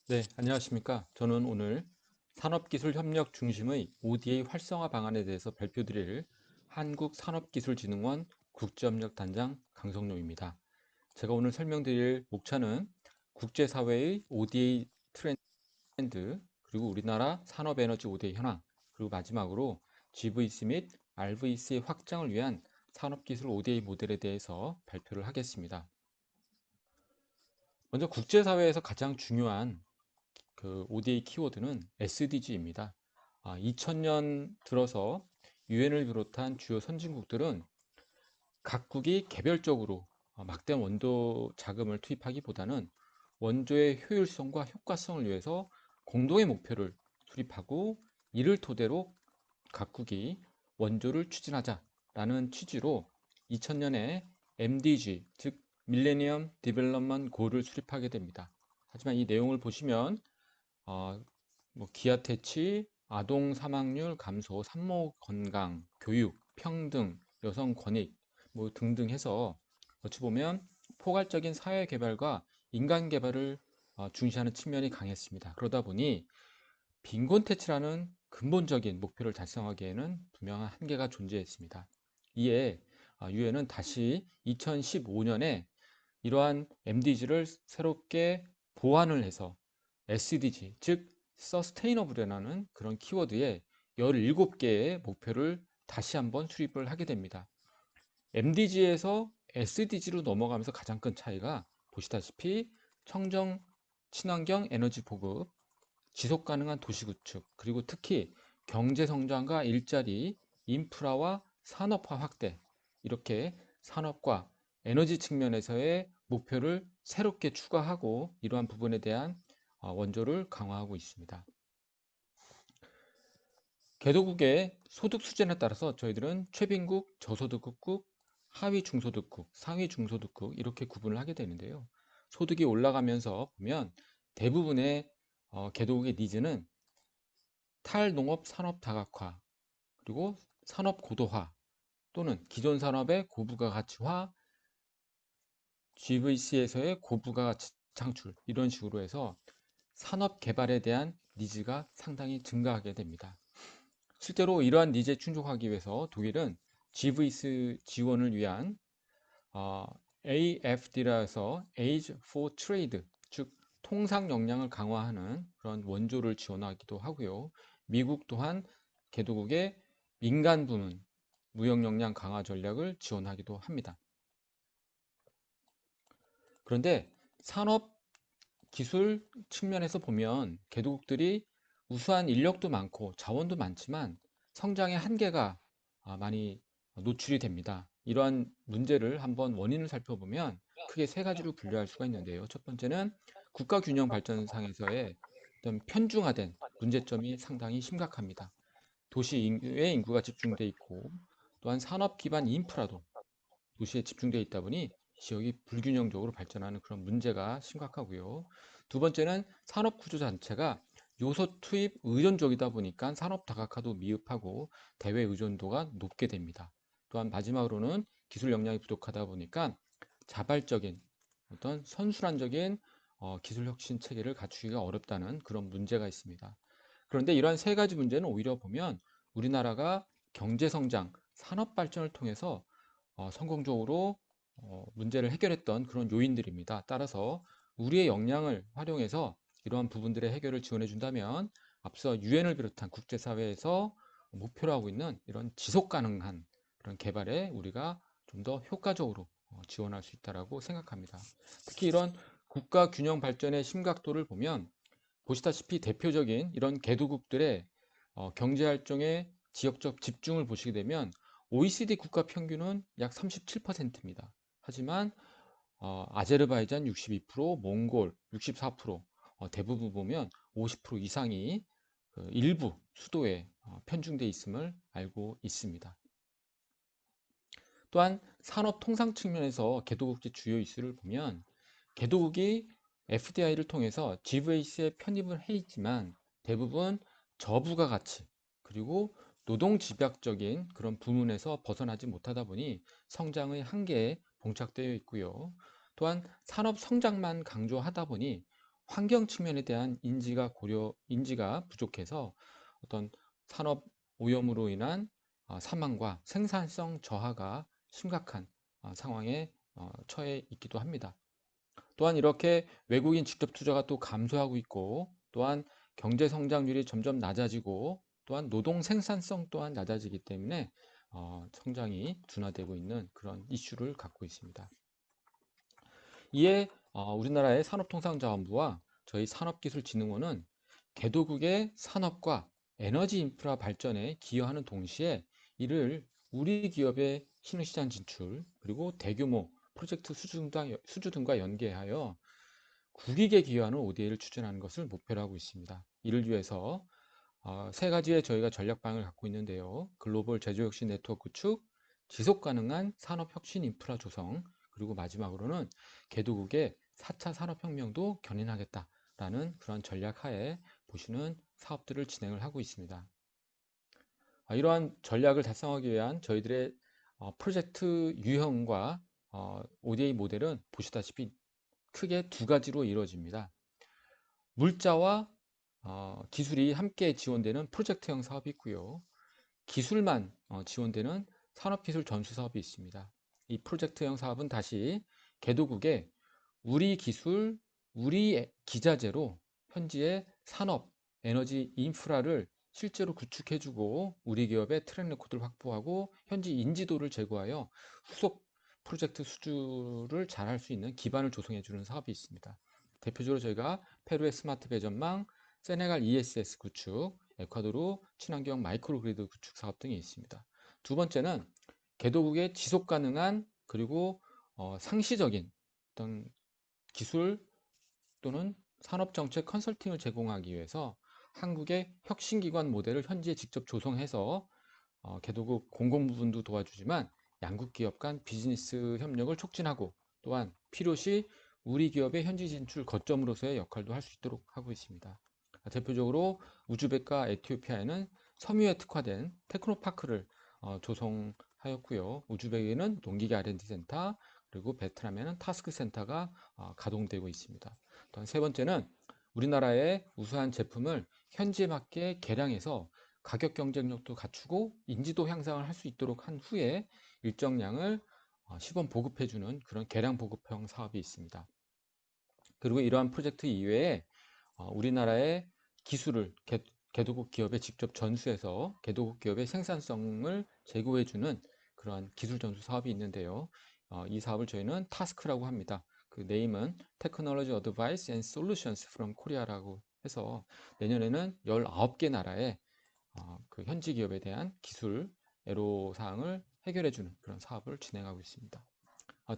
네, 안녕하십니까. 저는 오늘 산업기술협력 중심의 ODA 활성화 방안에 대해서 발표드릴 한국산업기술진흥원 국제협력단장 강성룡입니다. 제가 오늘 설명드릴 목차는 국제사회의 ODA 트렌드, 그리고 우리나라 산업에너지 ODA 현황, 그리고 마지막으로 GVC 및 RVC의 확장을 위한 산업기술 ODA 모델에 대해서 발표를 하겠습니다. 먼저 국제사회에서 가장 중요한 ODA 키워드는 SDG입니다. 2000년 들어서 유엔을 비롯한 주요 선진국들은 각국이 개별적으로 막대한 원조 자금을 투입하기보다는 원조의 효율성과 효과성을 위해서 공동의 목표를 수립하고 이를 토대로 각국이 원조를 추진하자라는 취지로 2000년에 MDG, 즉 밀레니엄 디벨롭먼트 골을 수립하게 됩니다. 하지만 이 내용을 보시면 기아 퇴치, 아동 사망률 감소, 산모 건강, 교육, 평등, 여성 권익 등등 해서 어찌 보면 포괄적인 사회 개발과 인간 개발을 중시하는 측면이 강했습니다. 그러다 보니 빈곤 퇴치라는 근본적인 목표를 달성하기에는 분명한 한계가 존재했습니다. 이에 유엔은 다시 2015년에 이러한 MDG를 새롭게 보완을 해서 SDG, 즉 서스테이너블이라는 그런 키워드에 17개의 목표를 다시 한번 수립을 하게 됩니다. MDG에서 SDG로 넘어가면서 가장 큰 차이가 보시다시피 청정 친환경 에너지 보급, 지속 가능한 도시 구축, 그리고 특히 경제 성장과 일자리, 인프라와 산업화 확대, 이렇게 산업과 에너지 측면에서의 목표를 새롭게 추가하고 이러한 부분에 대한 원조를 강화하고 있습니다. 개도국의 소득 수준에 따라서 저희들은 최빈국, 저소득국, 하위 중소득국, 상위 중소득국 이렇게 구분을 하게 되는데요. 소득이 올라가면서 보면 대부분의 개도국의 니즈는 탈농업 산업 다각화, 그리고 산업 고도화 또는 기존 산업의 고부가가치화, GVC에서의 고부가가치 창출 이런 식으로 해서 산업 개발에 대한 니즈가 상당히 증가하게 됩니다. 실제로 이러한 니즈에 충족하기 위해서 독일은 GVC 지원을 위한 AFD라서 Age for Trade, 즉 통상 역량을 강화하는 그런 원조를 지원하기도 하고요. 미국 또한 개도국의 민간 부문 무역 역량 강화 전략을 지원하기도 합니다. 그런데 산업 기술 측면에서 보면 개도국들이 우수한 인력도 많고 자원도 많지만 성장의 한계가 많이 노출이 됩니다. 이러한 문제를 한번 원인을 살펴보면 크게 세 가지로 분류할 수가 있는데요. 첫 번째는 국가 균형 발전상에서의 어떤 편중화된 문제점이 상당히 심각합니다. 도시의 인구가 집중돼 있고 또한 산업 기반 인프라도 도시에 집중되어 있다 보니 지역이 불균형적으로 발전하는 그런 문제가 심각하고요. 두 번째는 산업 구조 자체가 요소 투입 의존적이다 보니까 산업 다각화도 미흡하고 대외 의존도가 높게 됩니다. 또한 마지막으로는 기술 역량이 부족하다 보니까 자발적인 어떤 선순환적인 기술 혁신 체계를 갖추기가 어렵다는 그런 문제가 있습니다. 그런데 이러한 세 가지 문제는 오히려 보면 우리나라가 경제 성장, 산업 발전을 통해서 성공적으로 문제를 해결했던 그런 요인들입니다. 따라서 우리의 역량을 활용해서 이러한 부분들의 해결을 지원해 준다면 앞서 유엔을 비롯한 국제사회에서 목표로 하고 있는 이런 지속 가능한 그런 개발에 우리가 좀 더 효과적으로 지원할 수 있다고 생각합니다. 특히 이런 국가 균형 발전의 심각도를 보면 보시다시피 대표적인 이런 개도국들의 경제 활동의 지역적 집중을 보시게 되면 OECD 국가 평균은 약 37%입니다. 하지만 아제르바이잔 62%, 몽골 64%, 대부분 보면 50% 이상이 그 일부 수도에 편중돼 있음을 알고 있습니다. 또한 산업 통상 측면에서 개도국의 주요 이슈를 보면 개도국이 FDI를 통해서 GVC에 편입을 해 있지만 대부분 저부가 가치 그리고 노동 집약적인 그런 부문에서 벗어나지 못하다 보니 성장의 한계에 봉착되어 있고요. 또한 산업 성장만 강조하다 보니 환경 측면에 대한 인지가 부족해서 어떤 산업 오염으로 인한 사망과 생산성 저하가 심각한 상황에 처해 있기도 합니다. 또한 이렇게 외국인 직접 투자가 또 감소하고 있고, 또한 경제 성장률이 점점 낮아지고, 또한 노동 생산성 또한 낮아지기 때문에 성장이 둔화되고 있는 그런 이슈를 갖고 있습니다. 이에 우리나라의 산업통상자원부와 저희 산업기술진흥원은 개도국의 산업과 에너지 인프라 발전에 기여하는 동시에 이를 우리 기업의 신흥시장 진출, 그리고 대규모 프로젝트 수주 등과 연계하여 국익에 기여하는 ODA를 추진하는 것을 목표로 하고 있습니다. 이를 위해서 세 가지의 저희가 전략방을 갖고 있는데요. 글로벌 제조혁신 네트워크 구축, 지속가능한 산업혁신 인프라 조성, 그리고 마지막으로는 개도국의 4차 산업혁명도 견인하겠다라는 그런 전략 하에 보시는 사업들을 진행을 하고 있습니다. 이러한 전략을 달성하기 위한 저희들의 프로젝트 유형과 ODA 모델은 보시다시피 크게 두 가지로 이루어집니다. 물자와 기술이 함께 지원되는 프로젝트형 사업이 있고요. 기술만 지원되는 산업기술 전수 사업이 있습니다. 이 프로젝트형 사업은 다시 개도국의 우리 기술, 우리 기자재로 현지의 산업, 에너지 인프라를 실제로 구축해주고 우리 기업의 트랙 레코드를 확보하고 현지 인지도를 제고하여 후속 프로젝트 수주를 잘 할 수 있는 기반을 조성해주는 사업이 있습니다. 대표적으로 저희가 페루의 스마트 배전망, 세네갈 ESS 구축, 에콰도르 친환경 마이크로그리드 구축 사업 등이 있습니다. 두 번째는 개도국의 지속 가능한 그리고 상시적인 어떤 기술 또는 산업정책 컨설팅을 제공하기 위해서 한국의 혁신기관 모델을 현지에 직접 조성해서 개도국 공공 부분도 도와주지만 양국 기업 간 비즈니스 협력을 촉진하고 또한 필요시 우리 기업의 현지 진출 거점으로서의 역할도 할 수 있도록 하고 있습니다. 대표적으로 우즈벡과 에티오피아에는 섬유에 특화된 테크노파크를 조성하였고요. 우즈벡에는 농기계 R&D 센터, 그리고 베트남에는 타스크 센터가 가동되고 있습니다. 또한 세 번째는 우리나라의 우수한 제품을 현지에 맞게 개량해서 가격 경쟁력도 갖추고 인지도 향상을 할 수 있도록 한 후에 일정량을 시범 보급해주는 그런 개량 보급형 사업이 있습니다. 그리고 이러한 프로젝트 이외에 우리나라의 기술을 개도국 기업에 직접 전수해서 개도국 기업의 생산성을 제고해주는 그러한 기술 전수 사업이 있는데요. 이 사업을 저희는 타스크라고 합니다. 그 네임은 Technology Advice and Solutions from Korea라고 해서 내년에는 19개 나라의 그 현지 기업에 대한 기술 애로사항을 해결해주는 그런 사업을 진행하고 있습니다.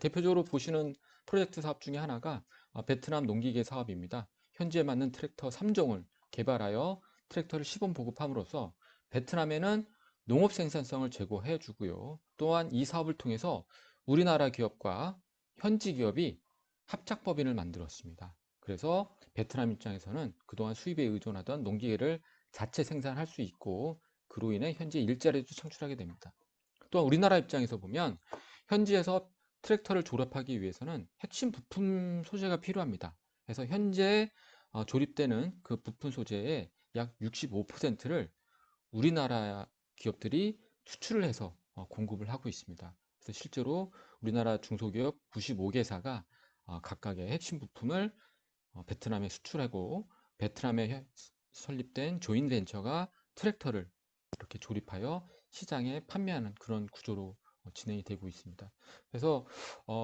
대표적으로 보시는 프로젝트 사업 중에 하나가 베트남 농기계 사업입니다. 현지에 맞는 트랙터 3종을 개발하여 트랙터를 시범 보급함으로써 베트남에는 농업 생산성을 제고해 주고요. 또한 이 사업을 통해서 우리나라 기업과 현지 기업이 합작법인을 만들었습니다. 그래서 베트남 입장에서는 그동안 수입에 의존하던 농기계를 자체 생산할 수 있고 그로 인해 현지 일자리도 창출하게 됩니다. 또한 우리나라 입장에서 보면 현지에서 트랙터를 조립하기 위해서는 핵심 부품 소재가 필요합니다. 그래서 현재 조립되는 그 부품 소재의 약 65%를 우리나라 기업들이 수출을 해서 공급을 하고 있습니다. 그래서 실제로 우리나라 중소기업 95개사가 각각의 핵심 부품을 베트남에 수출하고 베트남에 설립된 조인벤처가 트랙터를 이렇게 조립하여 시장에 판매하는 그런 구조로 진행이 되고 있습니다. 그래서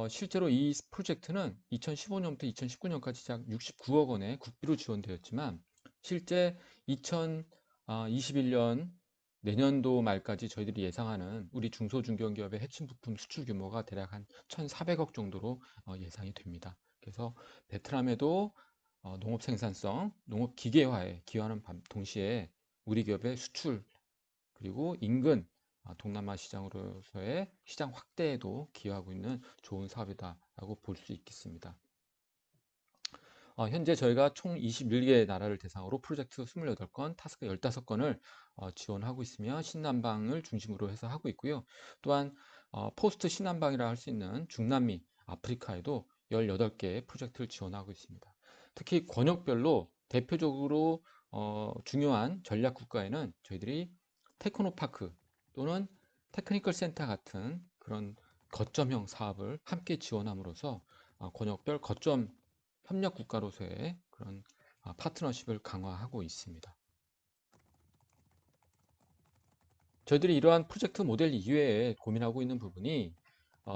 실제로 이 프로젝트는 2015년부터 2019년까지 약 69억 원의 국비로 지원되었지만 실제 2021년 내년도 말까지 저희들이 예상하는 우리 중소중견기업의 핵심 부품 수출 규모가 대략 한 1,400억 정도로 예상이 됩니다. 그래서 베트남에도 농업 생산성, 농업 기계화에 기여하는 동시에 우리 기업의 수출 그리고 인근 동남아 시장으로서의 시장 확대에도 기여하고 있는 좋은 사업이다라고 볼 수 있겠습니다. 현재 저희가 총 21개 나라를 대상으로 프로젝트 28건, 타스크 15건을 지원하고 있으며 신남방을 중심으로 해서 하고 있고요. 또한 포스트 신남방이라 할 수 있는 중남미, 아프리카에도 18개의 프로젝트를 지원하고 있습니다. 특히 권역별로 대표적으로 중요한 전략 국가에는 저희들이 테크노파크 또는 테크니컬 센터 같은 그런 거점형 사업을 함께 지원함으로써 권역별 거점 협력 국가로서의 그런 파트너십을 강화하고 있습니다. 저희들이 이러한 프로젝트 모델 이외에 고민하고 있는 부분이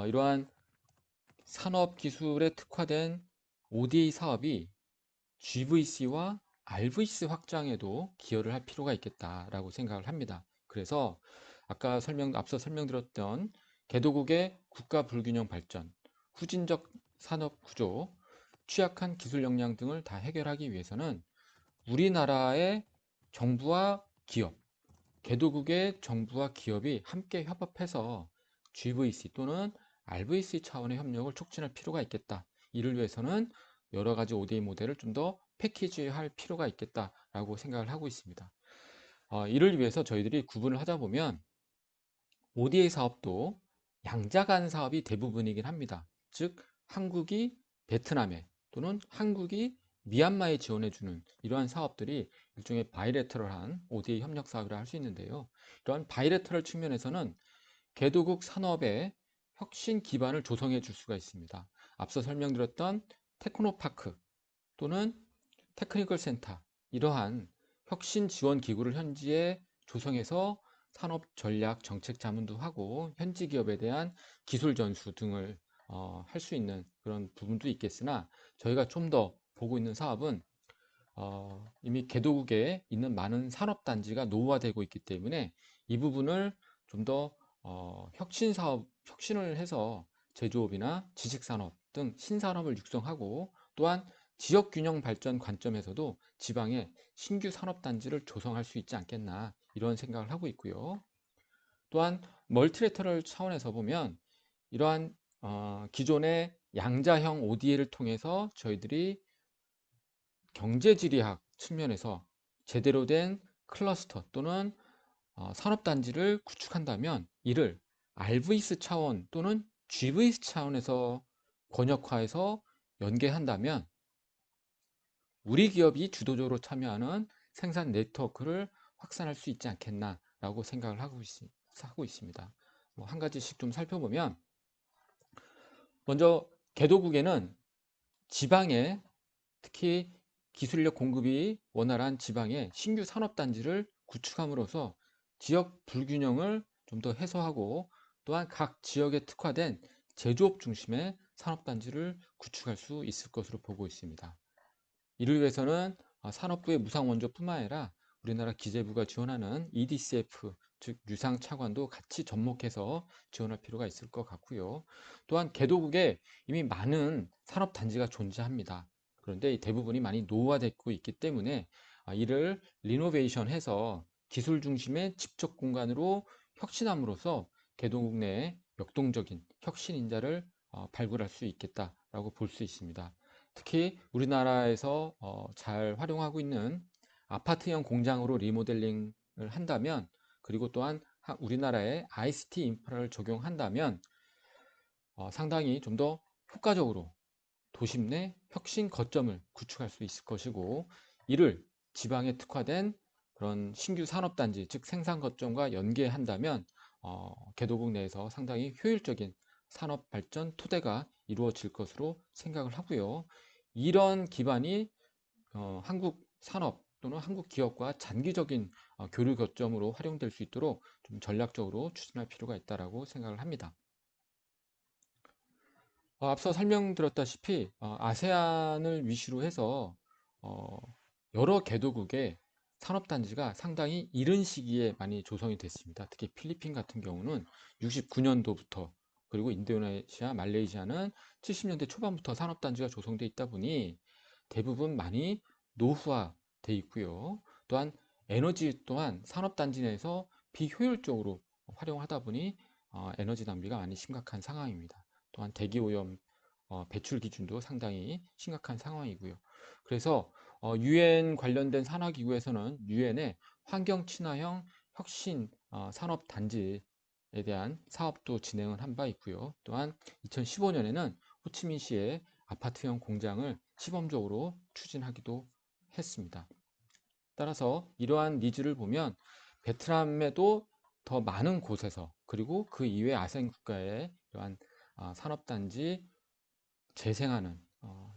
이러한 산업기술에 특화된 ODA 사업이 GVC와 RVC 확장에도 기여를 할 필요가 있겠다라고 생각을 합니다. 그래서 앞서 설명드렸던 개도국의 국가 불균형 발전, 후진적 산업 구조, 취약한 기술 역량 등을 다 해결하기 위해서는 우리나라의 정부와 기업, 개도국의 정부와 기업이 함께 협업해서 GVC 또는 RVC 차원의 협력을 촉진할 필요가 있겠다. 이를 위해서는 여러 가지 ODA 모델을 좀 더 패키지할 필요가 있겠다라고 생각을 하고 있습니다. 이를 위해서 저희들이 구분을 하다 보면 ODA 사업도 양자간 사업이 대부분이긴 합니다. 즉 한국이 베트남에 또는 한국이 미얀마에 지원해주는 이러한 사업들이 일종의 바이래터럴한 ODA 협력 사업이라 할 수 있는데요. 이러한 바이래터럴 측면에서는 개도국 산업의 혁신 기반을 조성해 줄 수가 있습니다. 앞서 설명드렸던 테크노파크 또는 테크니컬 센터, 이러한 혁신 지원 기구를 현지에 조성해서 산업 전략 정책 자문도 하고 현지 기업에 대한 기술 전수 등을 할 수 있는 그런 부분도 있겠으나, 저희가 좀 더 보고 있는 사업은 이미 개도국에 있는 많은 산업단지가 노후화되고 있기 때문에 이 부분을 좀 더 혁신을 해서 제조업이나 지식산업 등 신산업을 육성하고, 또한 지역균형 발전 관점에서도 지방에 신규 산업단지를 조성할 수 있지 않겠나, 이런 생각을 하고 있고요. 또한 멀티래터럴 차원에서 보면 이러한 기존의 양자형 ODA를 통해서 저희들이 경제지리학 측면에서 제대로 된 클러스터 또는 산업단지를 구축한다면, 이를 RVS 차원 또는 GVS 차원에서 권역화해서 연계한다면 우리 기업이 주도적으로 참여하는 생산 네트워크를 확산할 수 있지 않겠나라고 생각을 하고 있습니다. 한 가지씩 좀 살펴보면, 먼저 개도국에는 지방에, 특히 기술력 공급이 원활한 지방에 신규 산업단지를 구축함으로써 지역 불균형을 좀 더 해소하고, 또한 각 지역에 특화된 제조업 중심의 산업단지를 구축할 수 있을 것으로 보고 있습니다. 이를 위해서는 산업부의 무상원조뿐만 아니라 우리나라 기재부가 지원하는 EDCF, 즉 유상차관도 같이 접목해서 지원할 필요가 있을 것 같고요. 또한 개도국에 이미 많은 산업단지가 존재합니다. 그런데 대부분이 많이 노후화되고 있기 때문에 이를 리노베이션해서 기술 중심의 집적 공간으로 혁신함으로써 개도국 내에 역동적인 혁신 인자를 발굴할 수 있겠다라고 볼 수 있습니다. 특히 우리나라에서 잘 활용하고 있는 아파트형 공장으로 리모델링을 한다면, 그리고 또한 우리나라의 ICT 인프라를 적용한다면 상당히 좀 더 효과적으로 도심 내 혁신 거점을 구축할 수 있을 것이고, 이를 지방에 특화된 그런 신규 산업단지, 즉 생산 거점과 연계한다면 개도국 내에서 상당히 효율적인 산업 발전 토대가 이루어질 것으로 생각을 하고요. 이런 기반이 한국 산업 또는 한국 기업과 장기적인 교류 거점으로 활용될 수 있도록 좀 전략적으로 추진할 필요가 있다고 생각을 합니다. 앞서 설명드렸다시피 아세안을 위시로 해서 여러 개도국의 산업단지가 상당히 이른 시기에 많이 조성이 됐습니다. 특히 필리핀 같은 경우는 69년도부터, 그리고 인도네시아, 말레이시아는 70년대 초반부터 산업단지가 조성돼 있다 보니 대부분 많이 노후화돼 있고요. 또한 에너지 또한 산업단지 내에서 비효율적으로 활용하다 보니 에너지 낭비가 많이 심각한 상황입니다. 또한 대기오염 배출 기준도 상당히 심각한 상황이고요. 그래서 유엔 관련된 산하기구에서는 유엔의 환경 친화형 혁신 산업 단지에 대한 사업도 진행을 한 바 있고요. 또한 2015년에는 호치민시의 아파트형 공장을 시범적으로 추진하기도 했습니다. 따라서 이러한 니즈를 보면 베트남에도 더 많은 곳에서 그리고 그 이외 아세안 국가의 이러한 산업단지 재생하는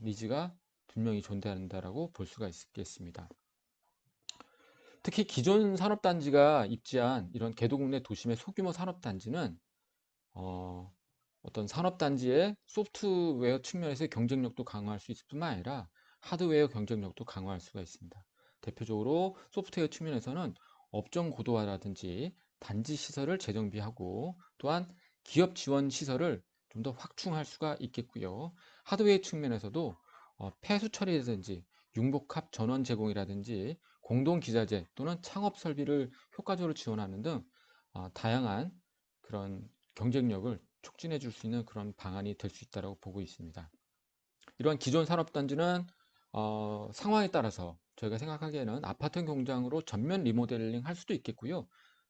니즈가 분명히 존재한다라고 볼 수가 있겠습니다. 특히 기존 산업단지가 입지한 이런 개도국내 도심의 소규모 산업단지는 어떤 산업단지의 소프트웨어 측면에서의 경쟁력도 강화할 수 있을 뿐만 아니라 하드웨어 경쟁력도 강화할 수가 있습니다. 대표적으로 소프트웨어 측면에서는 업종 고도화라든지 단지 시설을 재정비하고 또한 기업 지원 시설을 좀 더 확충할 수가 있겠고요. 하드웨어 측면에서도 폐수 처리라든지 융복합 전원 제공이라든지 공동 기자재 또는 창업 설비를 효과적으로 지원하는 등 다양한 그런 경쟁력을 촉진해 줄 수 있는 그런 방안이 될 수 있다고 보고 있습니다. 이러한 기존 산업단지는 상황에 따라서 저희가 생각하기에는 아파트 공장으로 전면 리모델링 할 수도 있겠고요.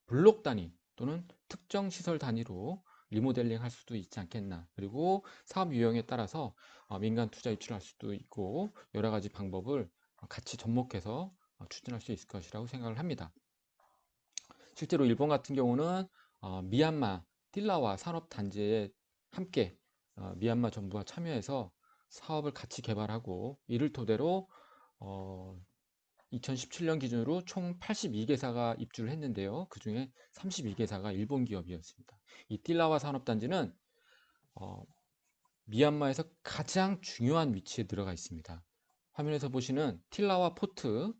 블록 단위 또는 특정 시설 단위로 리모델링 할 수도 있지 않겠나. 그리고 사업 유형에 따라서 민간 투자 유치할 수도 있고 여러 가지 방법을 같이 접목해서 추진할 수 있을 것이라고 생각을 합니다. 실제로 일본 같은 경우는 미얀마 틸라와 산업단지에 함께 미얀마 정부가 참여해서 사업을 같이 개발하고 이를 토대로 2017년 기준으로 총 82개사가 입주를 했는데요. 그 중에 32개사가 일본 기업이었습니다. 이 틸라와 산업단지는 미얀마에서 가장 중요한 위치에 들어가 있습니다. 화면에서 보시는 틸라와 포트는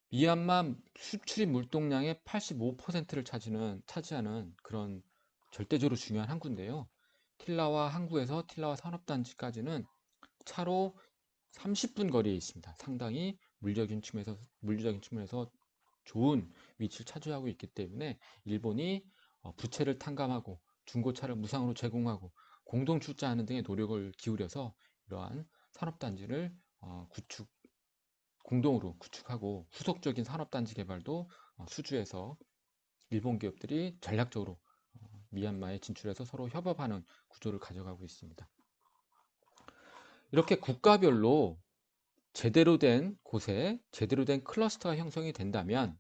미얀마 수출입 물동량의 85%를 차지하는 그런 절대적으로 중요한 항구인데요. 틸라와 항구에서 틸라와 산업단지까지는 차로 30분 거리에 있습니다. 상당히 물리적인 측면에서 좋은 위치를 차지하고 있기 때문에 일본이 부채를 탕감하고 중고차를 무상으로 제공하고 공동 출자하는 등의 노력을 기울여서 이러한 산업단지를 공동으로 구축하고 후속적인 산업단지 개발도 수주해서 일본 기업들이 전략적으로 미얀마에 진출해서 서로 협업하는 구조를 가져가고 있습니다. 이렇게 국가별로 제대로 된 곳에 제대로 된 클러스터가 형성이 된다면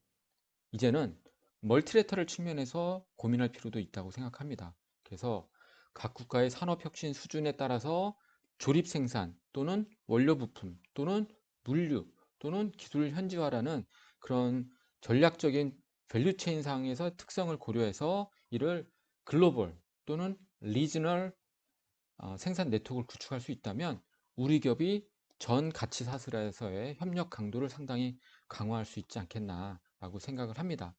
이제는 멀티래터럴 측면에서 고민할 필요도 있다고 생각합니다. 그래서 각 국가의 산업혁신 수준에 따라서 조립 생산 또는 원료 부품 또는 물류 또는 기술 현지화라는 그런 전략적인 밸류체인 상에서 특성을 고려해서 이를 글로벌 또는 리지널 생산 네트워크를 구축할 수 있다면 우리 기업이 전 가치 사슬에서의 협력 강도를 상당히 강화할 수 있지 않겠나라고 생각을 합니다.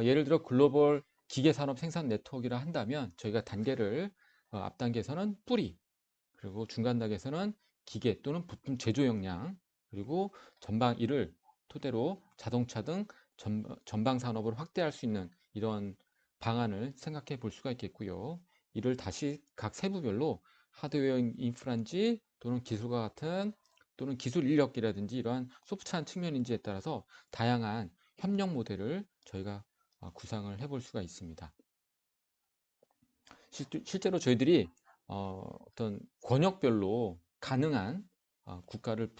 예를 들어 글로벌 기계산업 생산 네트워크라 한다면 저희가 단계를 앞단계에서는 뿌리, 그리고 중간 단계에서는 기계 또는 부품 제조 역량, 그리고 전방 이를 토대로 자동차 등 전방 산업을 확대할 수 있는 이런 방안을 생각해 볼 수가 있겠고요. 이를 다시 각 세부별로 하드웨어 인프라인지 또는 기술과 같은 또는 기술 인력이라든지 이러한 소프트한 측면인지에 따라서 다양한 협력 모델을 저희가 구상을 해볼 수가 있습니다. 실제로 저희들이 어떤 권역별로 가능한 국가를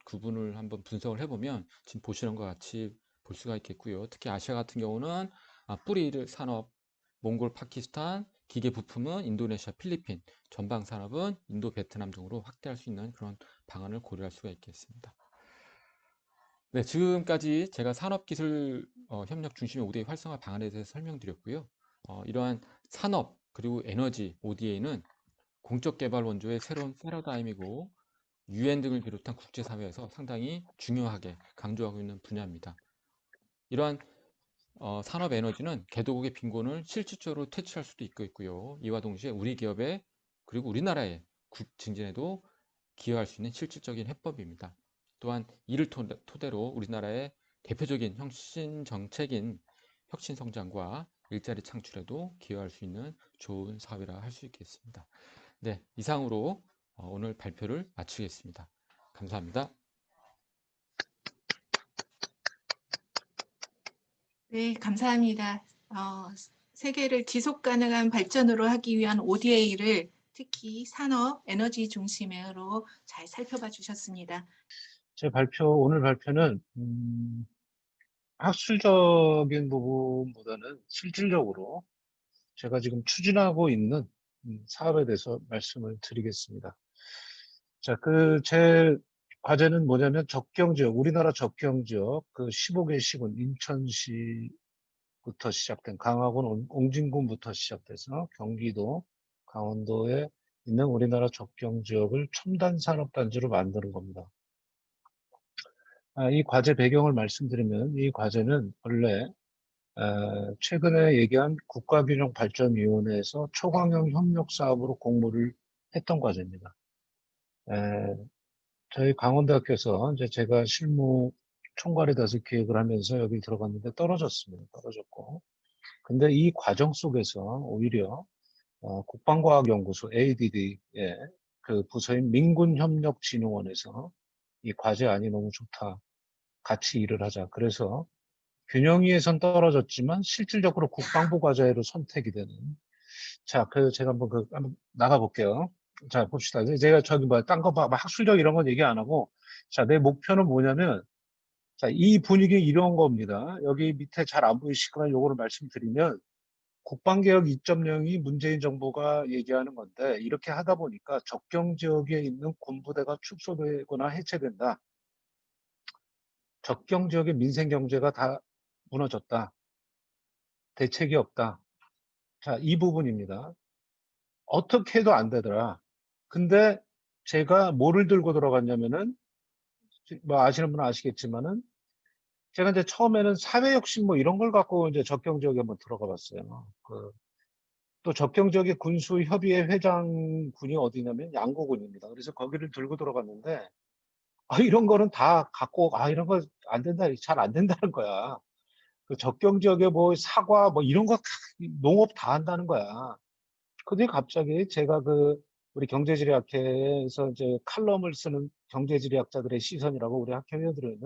구분을 한번 분석을 해보면 지금 보시는 것 같이 볼 수가 있겠고요. 특히 아시아 같은 경우는 뿌리 산업, 몽골, 파키스탄, 기계 부품은 인도네시아, 필리핀, 전방 산업은 인도, 베트남 등으로 확대할 수 있는 그런 방안을 고려할 수가 있겠습니다. 네, 지금까지 제가 산업기술 협력 중심의 5대 활성화 방안에 대해서 설명드렸고요. 이러한 산업 그리고 에너지 ODA는 공적 개발 원조의 새로운 패러다임이고 UN 등을 비롯한 국제사회에서 상당히 중요하게 강조하고 있는 분야입니다. 이러한 산업 에너지는 개도국의 빈곤을 실질적으로 퇴치할 수도 있고요. 이와 동시에 우리 기업의 그리고 우리나라의 증진에도 기여할 수 있는 실질적인 해법입니다. 또한 이를 토대로 우리나라의 대표적인 혁신 정책인 혁신 성장과 일자리 창출에도 기여할 수 있는 좋은 사회라 할 수 있겠습니다. 네, 이상으로 오늘 발표를 마치겠습니다. 감사합니다. 네, 감사합니다. 세계를 지속 가능한 발전으로 하기 위한 ODA를 특히 산업, 에너지 중심으로 잘 살펴봐 주셨습니다. 제 오늘 발표는 학술적인 부분보다는 실질적으로 제가 지금 추진하고 있는 사업에 대해서 말씀을 드리겠습니다. 자, 제 과제는 뭐냐면 적경지역, 우리나라 적경지역 그 15개 시군, 인천시부터 시작된 강화군 옹진군부터 시작돼서 경기도, 강원도에 있는 우리나라 적경지역을 첨단산업단지로 만드는 겁니다. 이 과제 배경을 말씀드리면 이 과제는 원래 최근에 얘기한 국가균형발전위원회에서 초강형 협력 사업으로 공모를 했던 과제입니다. 에, 저희 강원대학교에서 이제 제가 실무 총괄에 돼서 기획을 하면서 여기 들어갔는데 떨어졌습니다. 떨어졌고. 근데 이 과정 속에서 오히려 국방과학연구소 ADD의 그 부서인 민군협력진흥원에서 이 과제안이 너무 좋다. 같이 일을 하자. 그래서 균형위에선 떨어졌지만 실질적으로 국방부 과제로 선택이 되는. 자, 제가 한번 나가볼게요. 자, 봅시다. 이제 제가 저기 딴 거 막 학술적 이런 건 얘기 안 하고, 자, 내 목표는 뭐냐면, 자, 이 분위기 이런 겁니다. 여기 밑에 잘 안 보이시거나 요거를 말씀드리면, 국방개혁 2.0이 문재인 정부가 얘기하는 건데, 이렇게 하다 보니까 접경 지역에 있는 군부대가 축소되거나 해체된다. 접경 지역의 민생 경제가 다 무너졌다. 대책이 없다. 자, 이 부분입니다. 어떻게 해도 안 되더라. 근데 제가 뭐를 들고 들어갔냐면은, 뭐 아시는 분은 아시겠지만은, 제가 이제 처음에는 사회혁신 뭐 이런 걸 갖고 이제 접경 지역에 한번 들어가 봤어요. 또 접경 지역의 군수협의회 회장군이 어디냐면 양구군입니다. 그래서 거기를 들고 들어갔는데, 이런 거는 다 갖고, 이런 거 안 된다, 잘 안 된다는 거야. 그 접경 지역에 뭐 사과 뭐 이런 거 농업 다 한다는 거야. 근데 갑자기 제가 우리 경제지리학회에서 이제 칼럼을 쓰는 경제지리학자들의 시선이라고 우리 학회 회원들은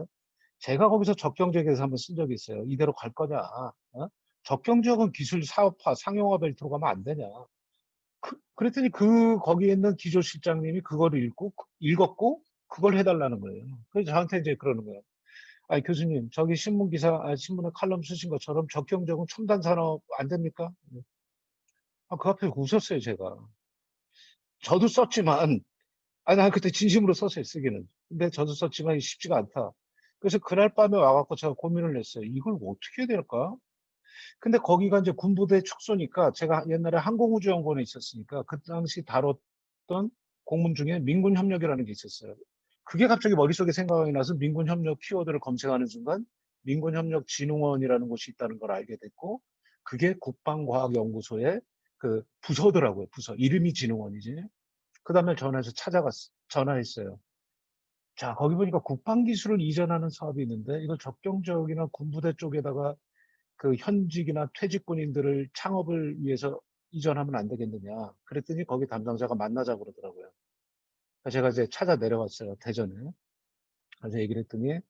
제가 거기서 적경지역에서 한번 쓴 적이 있어요. 이대로 갈 거냐? 적경지역은 기술 사업화, 상용화 벨트로 가면 안 되냐? 그랬더니 거기에 있는 기조실장님이 그거를 읽었고 그걸 해달라는 거예요. 그래서 저한테 이제 그러는 거예요. 아니, 교수님, 저기 신문에 칼럼 쓰신 것처럼 적경지역은 첨단 산업 안 됩니까? 그 앞에 웃었어요, 제가. 저도 썼지만, 난 그때 진심으로 썼어요, 쓰기는. 근데 저도 썼지만 쉽지가 않다. 그래서 그날 밤에 와갖고 제가 고민을 했어요. 이걸 어떻게 해야 될까? 근데 거기가 이제 군부대 축소니까 제가 옛날에 항공우주연구원에 있었으니까 그 당시 다뤘던 공문 중에 민군협력이라는 게 있었어요. 그게 갑자기 머릿속에 생각이 나서 민군협력 키워드를 검색하는 순간 민군협력진흥원이라는 곳이 있다는 걸 알게 됐고 그게 국방과학연구소의 그 부서더라고요. 부서. 이름이 진흥원이지. 그 다음에 전화했어요. 자, 거기 보니까 국방기술을 이전하는 사업이 있는데 이걸 적경지역이나 군부대 쪽에다가 그 현직이나 퇴직군인들을 창업을 위해서 이전하면 안 되겠느냐. 그랬더니 거기 담당자가 만나자고 그러더라고요. 그래서 제가 이제 찾아 내려갔어요. 대전에. 그래서 얘기를 했더니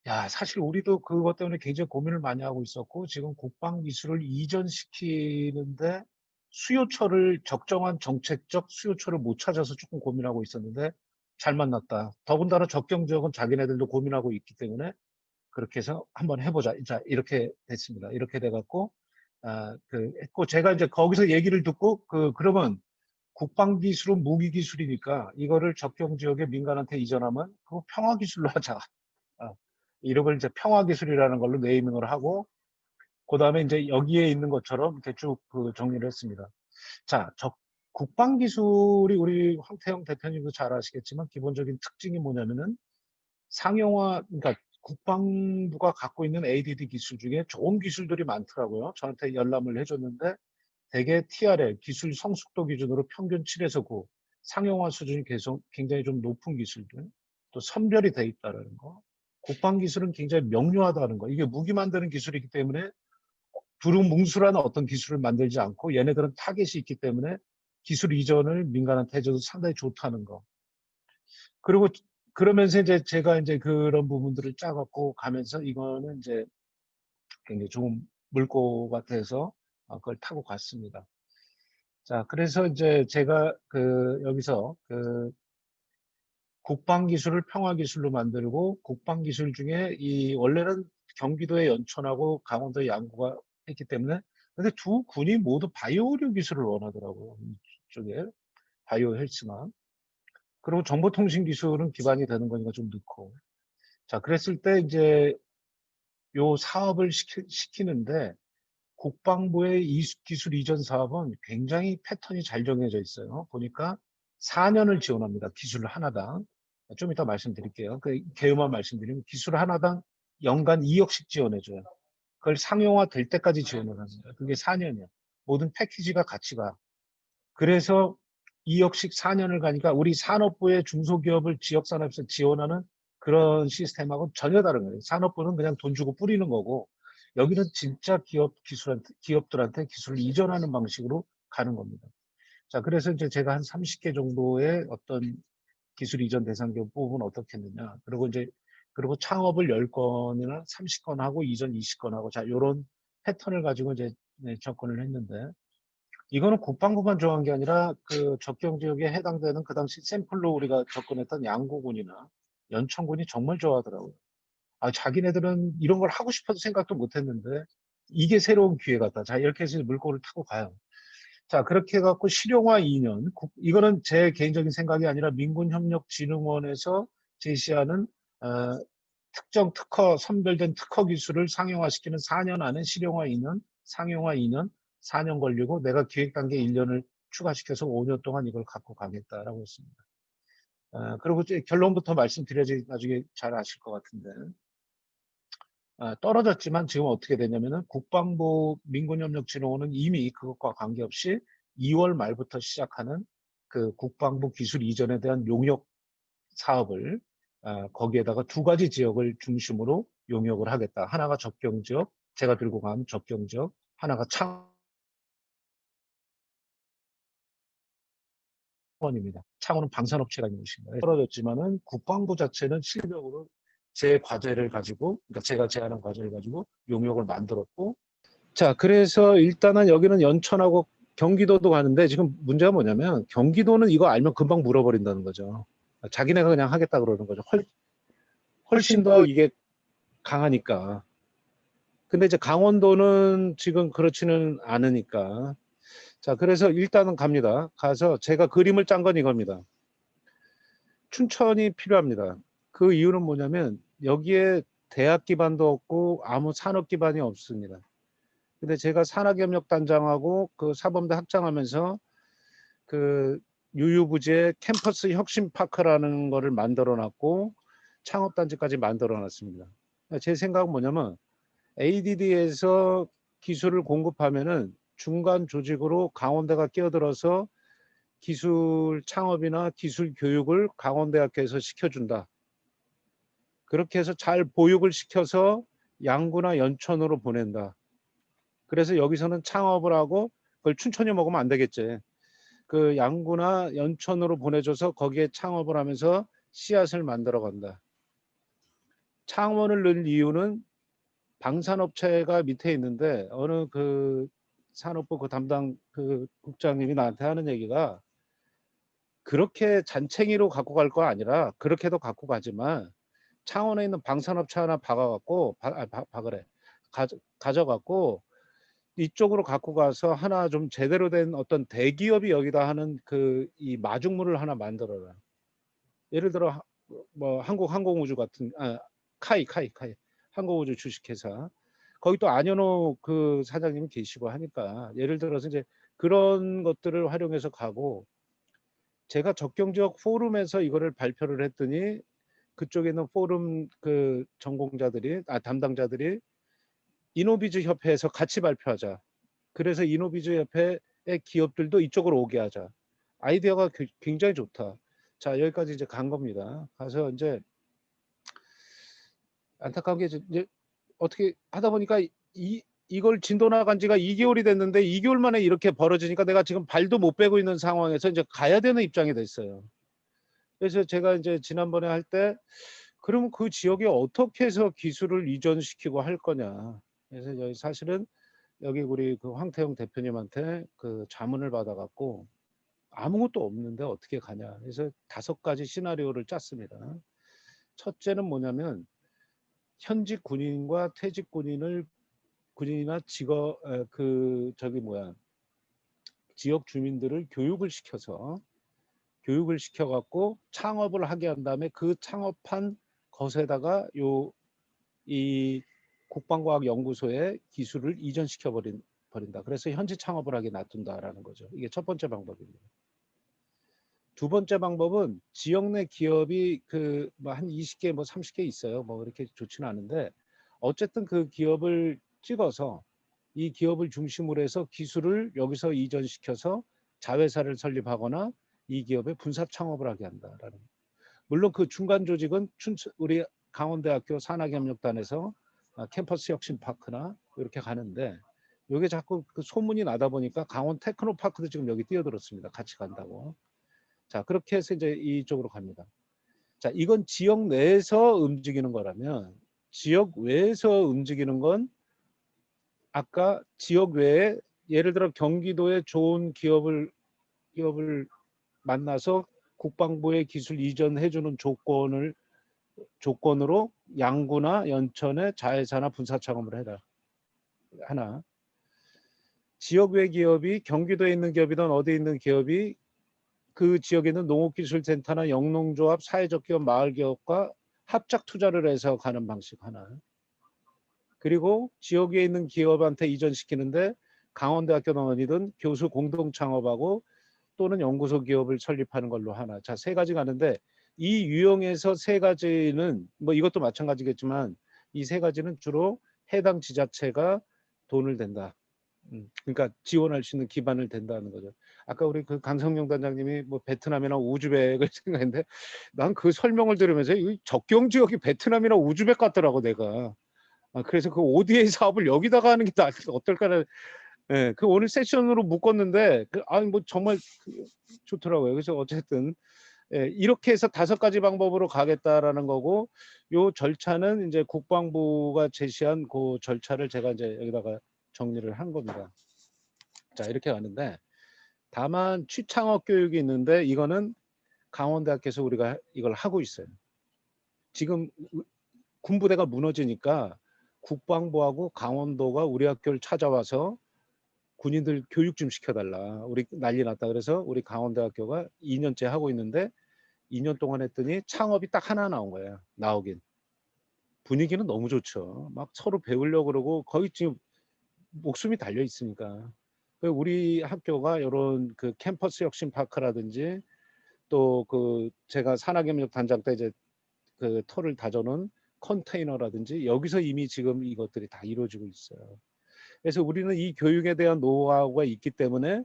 야, 사실 우리도 그것 때문에 굉장히 고민을 많이 하고 있었고 지금 국방기술을 이전시키는데 수요처를 적정한 정책적 수요처를 못 찾아서 조금 고민하고 있었는데 잘 만났다. 더군다나 적경 지역은 자기네들도 고민하고 있기 때문에 그렇게 해서 한번 해보자. 자, 이렇게 됐습니다. 이렇게 돼갖고, 했고, 제가 이제 거기서 얘기를 듣고, 그러면 국방기술은 무기기술이니까 이거를 적경 지역의 민간한테 이전하면 그거 평화기술로 하자. 아, 이름을 이제 평화기술이라는 걸로 네이밍을 하고, 그 다음에 이제 여기에 있는 것처럼 이렇게 쭉 정리를 했습니다. 자, 국방기술이 우리 황태영 대표님도 잘 아시겠지만 기본적인 특징이 뭐냐면은 상용화, 그러니까 국방부가 갖고 있는 ADD 기술 중에 좋은 기술들이 많더라고요. 저한테 열람을 해줬는데 대개 TRL, 기술 성숙도 기준으로 평균 7에서 9, 상용화 수준이 계속 굉장히 좀 높은 기술들, 또 선별이 돼 있다는 거. 국방 기술은 굉장히 명료하다는 거. 이게 무기 만드는 기술이기 때문에 두루뭉술한 어떤 기술을 만들지 않고 얘네들은 타겟이 있기 때문에 기술 이전을 민간한테 해줘도 상당히 좋다는 거. 그리고 그러면서 이제 제가 이제 그런 부분들을 짜갖고 가면서 이거는 이제 굉장히 좋은 물고 같아서 그걸 타고 갔습니다. 자, 그래서 이제 제가 여기서 국방기술을 평화기술로 만들고 국방기술 중에 이 원래는 경기도의 연천하고 강원도의 양구가 했기 때문에 근데 두 군이 모두 바이오 의료 기술을 원하더라고요. 이쪽에 바이오 헬스만. 그리고 정보통신 기술은 기반이 되는 거니까 좀 넣고. 자, 그랬을 때 이제 요 사업을 시키는데 국방부의 이 기술 이전 사업은 굉장히 패턴이 잘 정해져 있어요. 보니까 4년을 지원합니다. 기술 하나당. 좀 이따 말씀드릴게요. 개요만 말씀드리면 기술 하나당 연간 2억씩 지원해줘요. 그걸 상용화 될 때까지 지원을 하는 거예요. 그게 4년이야. 모든 패키지가 같이 가. 그래서 2억씩 4년을 가니까 우리 산업부의 중소기업을 지역산업에서 지원하는 그런 시스템하고 전혀 다른 거예요. 산업부는 그냥 돈 주고 뿌리는 거고 여기는 진짜 기업들한테 기술을 이전하는 방식으로 가는 겁니다. 자, 그래서 이제 제가 한 30개 정도의 어떤 기술 이전 대상 기업 뽑으면 어떻겠느냐. 그리고 창업을 10건이나 30건 하고 이전 20건 하고 자, 요런 패턴을 가지고 이제 접근을 했는데 이거는 국방부만 정한 게 아니라 그 접경 지역에 해당되는 그 당시 샘플로 우리가 접근했던 양구군이나 연천군이 정말 좋아하더라고요. 아, 자기네들은 이런 걸 하고 싶어도 생각도 못 했는데 이게 새로운 기회 같다. 자, 이렇게 해서 물꼬를 타고 가요. 자, 그렇게 해갖고 실용화 2년. 이거는 제 개인적인 생각이 아니라 민군협력진흥원에서 제시하는 특정 선별된 특허 기술을 상용화시키는 4년 안에 실용화 2년, 상용화 2년, 4년 걸리고 내가 기획 단계 1년을 추가시켜서 5년 동안 이걸 갖고 가겠다라고 했습니다. 그리고 이제 결론부터 말씀드려야지 나중에 잘 아실 것 같은데. 떨어졌지만 지금 어떻게 되냐면은 국방부 민군협력진흥원은 이미 그것과 관계없이 2월 말부터 시작하는 그 국방부 기술 이전에 대한 용역 사업을 거기에다가 두 가지 지역을 중심으로 용역을 하겠다. 하나가 접경 지역, 제가 들고 간 접경 지역, 하나가 창원입니다. 창원은 방산업체가 있는 곳인가요? 떨어졌지만은 국방부 자체는 실질적으로 제 과제를 가지고, 그러니까 제가 제안한 과제를 가지고 용역을 만들었고, 자, 그래서 일단은 여기는 연천하고 경기도도 가는데 지금 문제가 뭐냐면 경기도는 이거 알면 금방 물어버린다는 거죠. 자기네가 그냥 하겠다 그러는 거죠. 훨씬 더 이게 강하니까. 근데 이제 강원도는 지금 그렇지는 않으니까. 자, 그래서 일단은 갑니다. 가서 제가 그림을 짠 건 이겁니다. 춘천이 필요합니다. 그 이유는 뭐냐면 여기에 대학 기반도 없고 아무 산업 기반이 없습니다. 근데 제가 산학협력단장하고 그 사범대 합장하면서 그 유유부지에 캠퍼스 혁신파크라는 거를 만들어 놨고 창업단지까지 만들어 놨습니다. 제 생각은 뭐냐면 ADD에서 기술을 공급하면은 중간 조직으로 강원대가 끼어들어서 기술 창업이나 기술 교육을 강원대학교에서 시켜준다. 그렇게 해서 잘 보육을 시켜서 양구나 연천으로 보낸다. 그래서 여기서는 창업을 하고 그걸 춘천이 먹으면 안 되겠지. 그 양구나 연천으로 보내줘서 거기에 창업을 하면서 씨앗을 만들어 간다. 창원을 넣을 이유는 방산업체가 밑에 있는데 어느 그 산업부 그 담당 그 국장님이 나한테 하는 얘기가 그렇게 잔챙이로 갖고 갈 거 아니라 그렇게도 갖고 가지만 창원에 있는 방산업체 하나 박아갖고 박으래 가져갖고 이쪽으로 갖고 가서 하나 좀 제대로 된 어떤 대기업이 여기다 하는 그 이 마중물을 하나 만들어라. 예를 들어 뭐 한국항공우주 같은 카이 항공우주 주식회사 거기 또 안현호 그 사장님 계시고 하니까 예를 들어서 이제 그런 것들을 활용해서 가고 제가 적경지역 포럼에서 이거를 발표를 했더니 그쪽에 있는 포럼 그 전공자들이 담당자들이 이노비즈 협회에서 같이 발표하자. 그래서 이노비즈 협회의 기업들도 이쪽으로 오게 하자. 아이디어가 굉장히 좋다. 자, 여기까지 이제 간 겁니다. 가서 이제 안타까운 게 이제 어떻게 하다 보니까 이걸 진도 나간 지가 2개월이 됐는데 2개월 만에 이렇게 벌어지니까 내가 지금 발도 못 빼고 있는 상황에서 이제 가야 되는 입장이 됐어요. 그래서 제가 이제 지난번에 할 때 그럼 그 지역에 어떻게 해서 기술을 이전시키고 할 거냐. 그래서 여기 사실은 여기 우리 그 황태영 대표님한테 그 자문을 받아갖고 아무것도 없는데 어떻게 가냐. 그래서 5가지 시나리오를 짰습니다. 첫째는 뭐냐면 현직 군인과 퇴직 군인이나 지역 주민들을 교육을 시켜갖고 창업을 하게 한 다음에 그 창업한 것에다가 이 국방과학연구소에 기술을 이전시켜 버린다. 그래서 현지 창업을 하게 놔둔다라는 거죠. 이게 첫 번째 방법입니다. 두 번째 방법은 지역 내 기업이 한 20개, 30개 있어요. 그렇게 좋지는 않은데 어쨌든 그 기업을 찍어서 이 기업을 중심으로 해서 기술을 여기서 이전시켜서 자회사를 설립하거나 이 기업에 분사 창업을 하게 한다라는. 물론 그 중간 조직은 우리 강원대학교 산학협력단에서 캠퍼스 혁신파크나 이렇게 가는데 이게 자꾸 그 소문이 나다 보니까 강원 테크노파크도 지금 여기 뛰어들었습니다. 같이 간다고. 자, 그렇게 해서 이제 이쪽으로 갑니다. 자, 이건 지역 내에서 움직이는 거라면 지역 외에서 움직이는 건 아까 지역 외에 예를 들어 경기도에 좋은 기업을 만나서 국방부에 기술 이전해주는 조건으로 양구나 연천에 자회사나 분사 창업을 해라. 하나. 지역 외 기업이 경기도에 있는 기업이든 어디에 있는 기업이 그 지역에 있는 농업기술센터나 영농조합, 사회적 기업, 마을기업과 합작 투자를 해서 가는 방식 하나. 그리고 지역에 있는 기업한테 이전시키는데 강원대학교든 어디든 교수 공동 창업하고 또는 연구소 기업을 설립하는 걸로 하나. 자, 3가지 가는데 이 유형에서 3가지는 이것도 마찬가지겠지만 이 3가지는 주로 해당 지자체가 돈을 댄다. 그러니까 지원할 수 있는 기반을 된다는 거죠. 아까 우리 그 강성용 단장님이 베트남이나 우즈벡을 생각했는데 난 그 설명을 들으면서 이 적경 지역이 베트남이나 우즈벡 같더라고 내가. 그래서 그 ODA 사업을 여기다가 하는 게 어떨까는. 예, 그 오늘 세션으로 묶었는데 정말 좋더라고요. 그래서 어쨌든 이렇게 해서 5가지 방법으로 가겠다라는 거고 요 절차는 이제 국방부가 제시한 그 절차를 제가 이제 여기다가 정리를 한 겁니다. 자, 이렇게 가는데 다만 취창업 교육이 있는데 이거는 강원대학교에서 우리가 이걸 하고 있어요. 지금 군부대가 무너지니까 국방부하고 강원도가 우리 학교를 찾아와서 군인들 교육 좀 시켜달라. 우리 난리 났다. 그래서 우리 강원대학교가 2년째 하고 있는데 2년 동안 했더니 창업이 딱 하나 나온 거예요. 나오긴. 분위기는 너무 좋죠. 막 서로 배우려고 그러고 거의 지금 목숨이 달려 있으니까. 우리 학교가 이런 그 캠퍼스 혁신 파크라든지 또 제가 산학협력 단장 때 이제 그 터를 다져놓은 컨테이너라든지 여기서 이미 지금 이것들이 다 이루어지고 있어요. 그래서 우리는 이 교육에 대한 노하우가 있기 때문에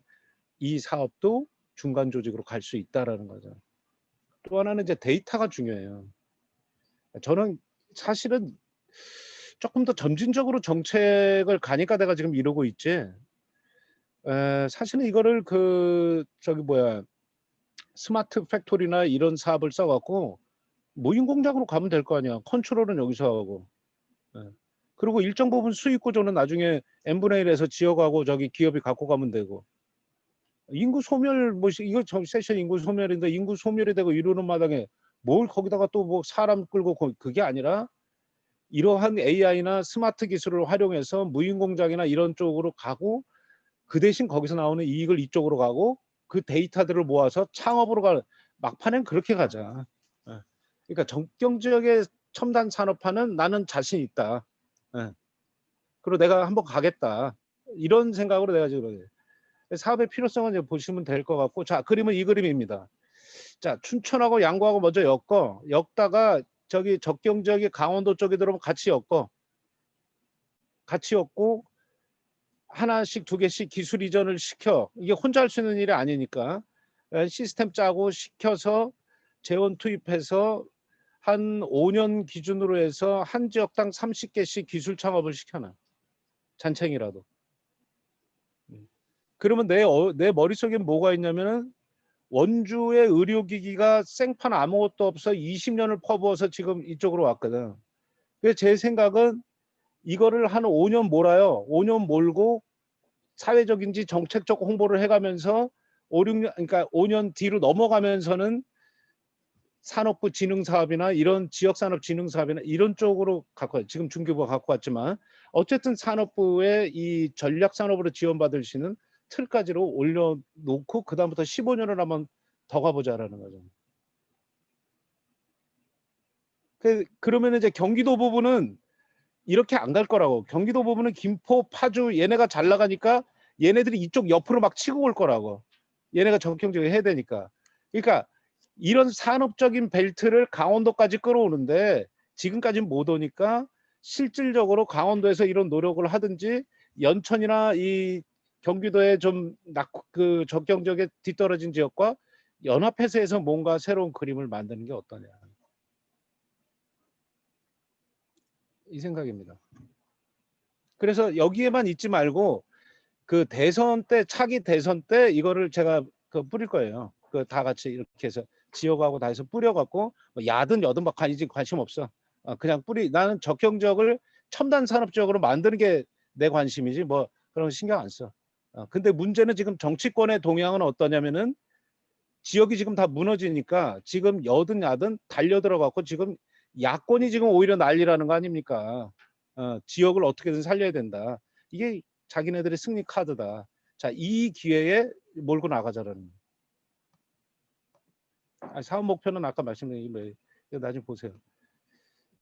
이 사업도 중간 조직으로 갈 수 있다라는 거죠. 또 하나는 이제 데이터가 중요해요. 저는 사실은 조금 더 점진적으로 정책을 가니까 내가 지금 이러고 있지. 사실은 이거를 스마트 팩토리나 이런 사업을 써갖고 무인 공장으로 가면 될 거 아니야. 컨트롤은 여기서 하고. 그리고 일정 부분 수익 구조는 나중에 n분의 1에서 지역하고 저기 기업이 갖고 가면 되고. 인구 소멸 이거 세션 인구 소멸인데 인구 소멸이 되고 이러는 마당에 뭘 거기다가 또 사람 끌고 그게 아니라 이러한 AI나 스마트 기술을 활용해서 무인 공장이나 이런 쪽으로 가고 그 대신 거기서 나오는 이익을 이쪽으로 가고 그 데이터들을 모아서 창업으로 가는 막판엔 그렇게 가자. 그러니까 적경 지역의 첨단 산업화는 나는 자신 있다. 그리고 내가 한번 가겠다. 이런 생각으로 내가 지금 사업의 필요성은 이제 보시면 될 것 같고, 자, 그림은 이 그림입니다. 자, 춘천하고 양구하고 먼저 엮다가 저기 적경 지역이 강원도 쪽에 들어오면 같이 엮고 하나씩 2개씩 기술 이전을 시켜. 이게 혼자 할 수 있는 일이 아니니까 시스템 짜고 시켜서 재원 투입해서 한 5년 기준으로 해서 한 지역당 30개씩 기술 창업을 시켜놔. 잔챙이라도. 그러면 내 머릿속에 뭐가 있냐면은 원주의 의료기기가 생판 아무것도 없어 20년을 퍼부어서 지금 이쪽으로 왔거든. 그래서 제 생각은 이거를 한 5년 몰아요. 5년 몰고 사회적인지 정책적 홍보를 해가면서 5년 그러니까 5년 뒤로 넘어가면서는 산업부 진흥 사업이나 이런 지역산업 진흥 사업이나 이런 쪽으로 갖고 와요. 지금 중기부가 갖고 왔지만 어쨌든 산업부의 이 전략 산업으로 지원받을 수 있는 틀까지로 올려놓고 그다음부터 15년을 한번 더 가보자라는 거죠. 그러면 이제 경기도 부분은 이렇게 안 갈 거라고. 경기도 부분은 김포, 파주 얘네가 잘 나가니까 얘네들이 이쪽 옆으로 막 치고 올 거라고. 얘네가 적극적으로 해야 되니까. 그러니까 이런 산업적인 벨트를 강원도까지 끌어오는데 지금까지는 못 오니까 실질적으로 강원도에서 이런 노력을 하든지 연천이나 이 경기도에 좀 그 적경적에 뒤떨어진 지역과 연합해서 해서 뭔가 새로운 그림을 만드는 게 어떠냐. 이 생각입니다. 그래서 여기에만 있지 말고 그 대선 때 차기 대선 때 이거를 제가 그 뿌릴 거예요. 그 다 같이 이렇게 해서 지역하고 다 해서 뿌려갖고 뭐 야든 여든 막 관심 없어. 그냥 나는 적경적을 첨단 산업적으로 만드는 게 내 관심이지 뭐 그런 거 신경 안 써. 근데 문제는 지금 정치권의 동향은 어떠냐면은 지역이 지금 다 무너지니까 지금 여든 야든 달려들어갖고 지금 야권이 지금 오히려 난리라는 거 아닙니까? 지역을 어떻게든 살려야 된다. 이게 자기네들의 승리 카드다. 자, 이 기회에 몰고 나가자라는. 사업 목표는 아까 말씀드린 거 나중에 보세요.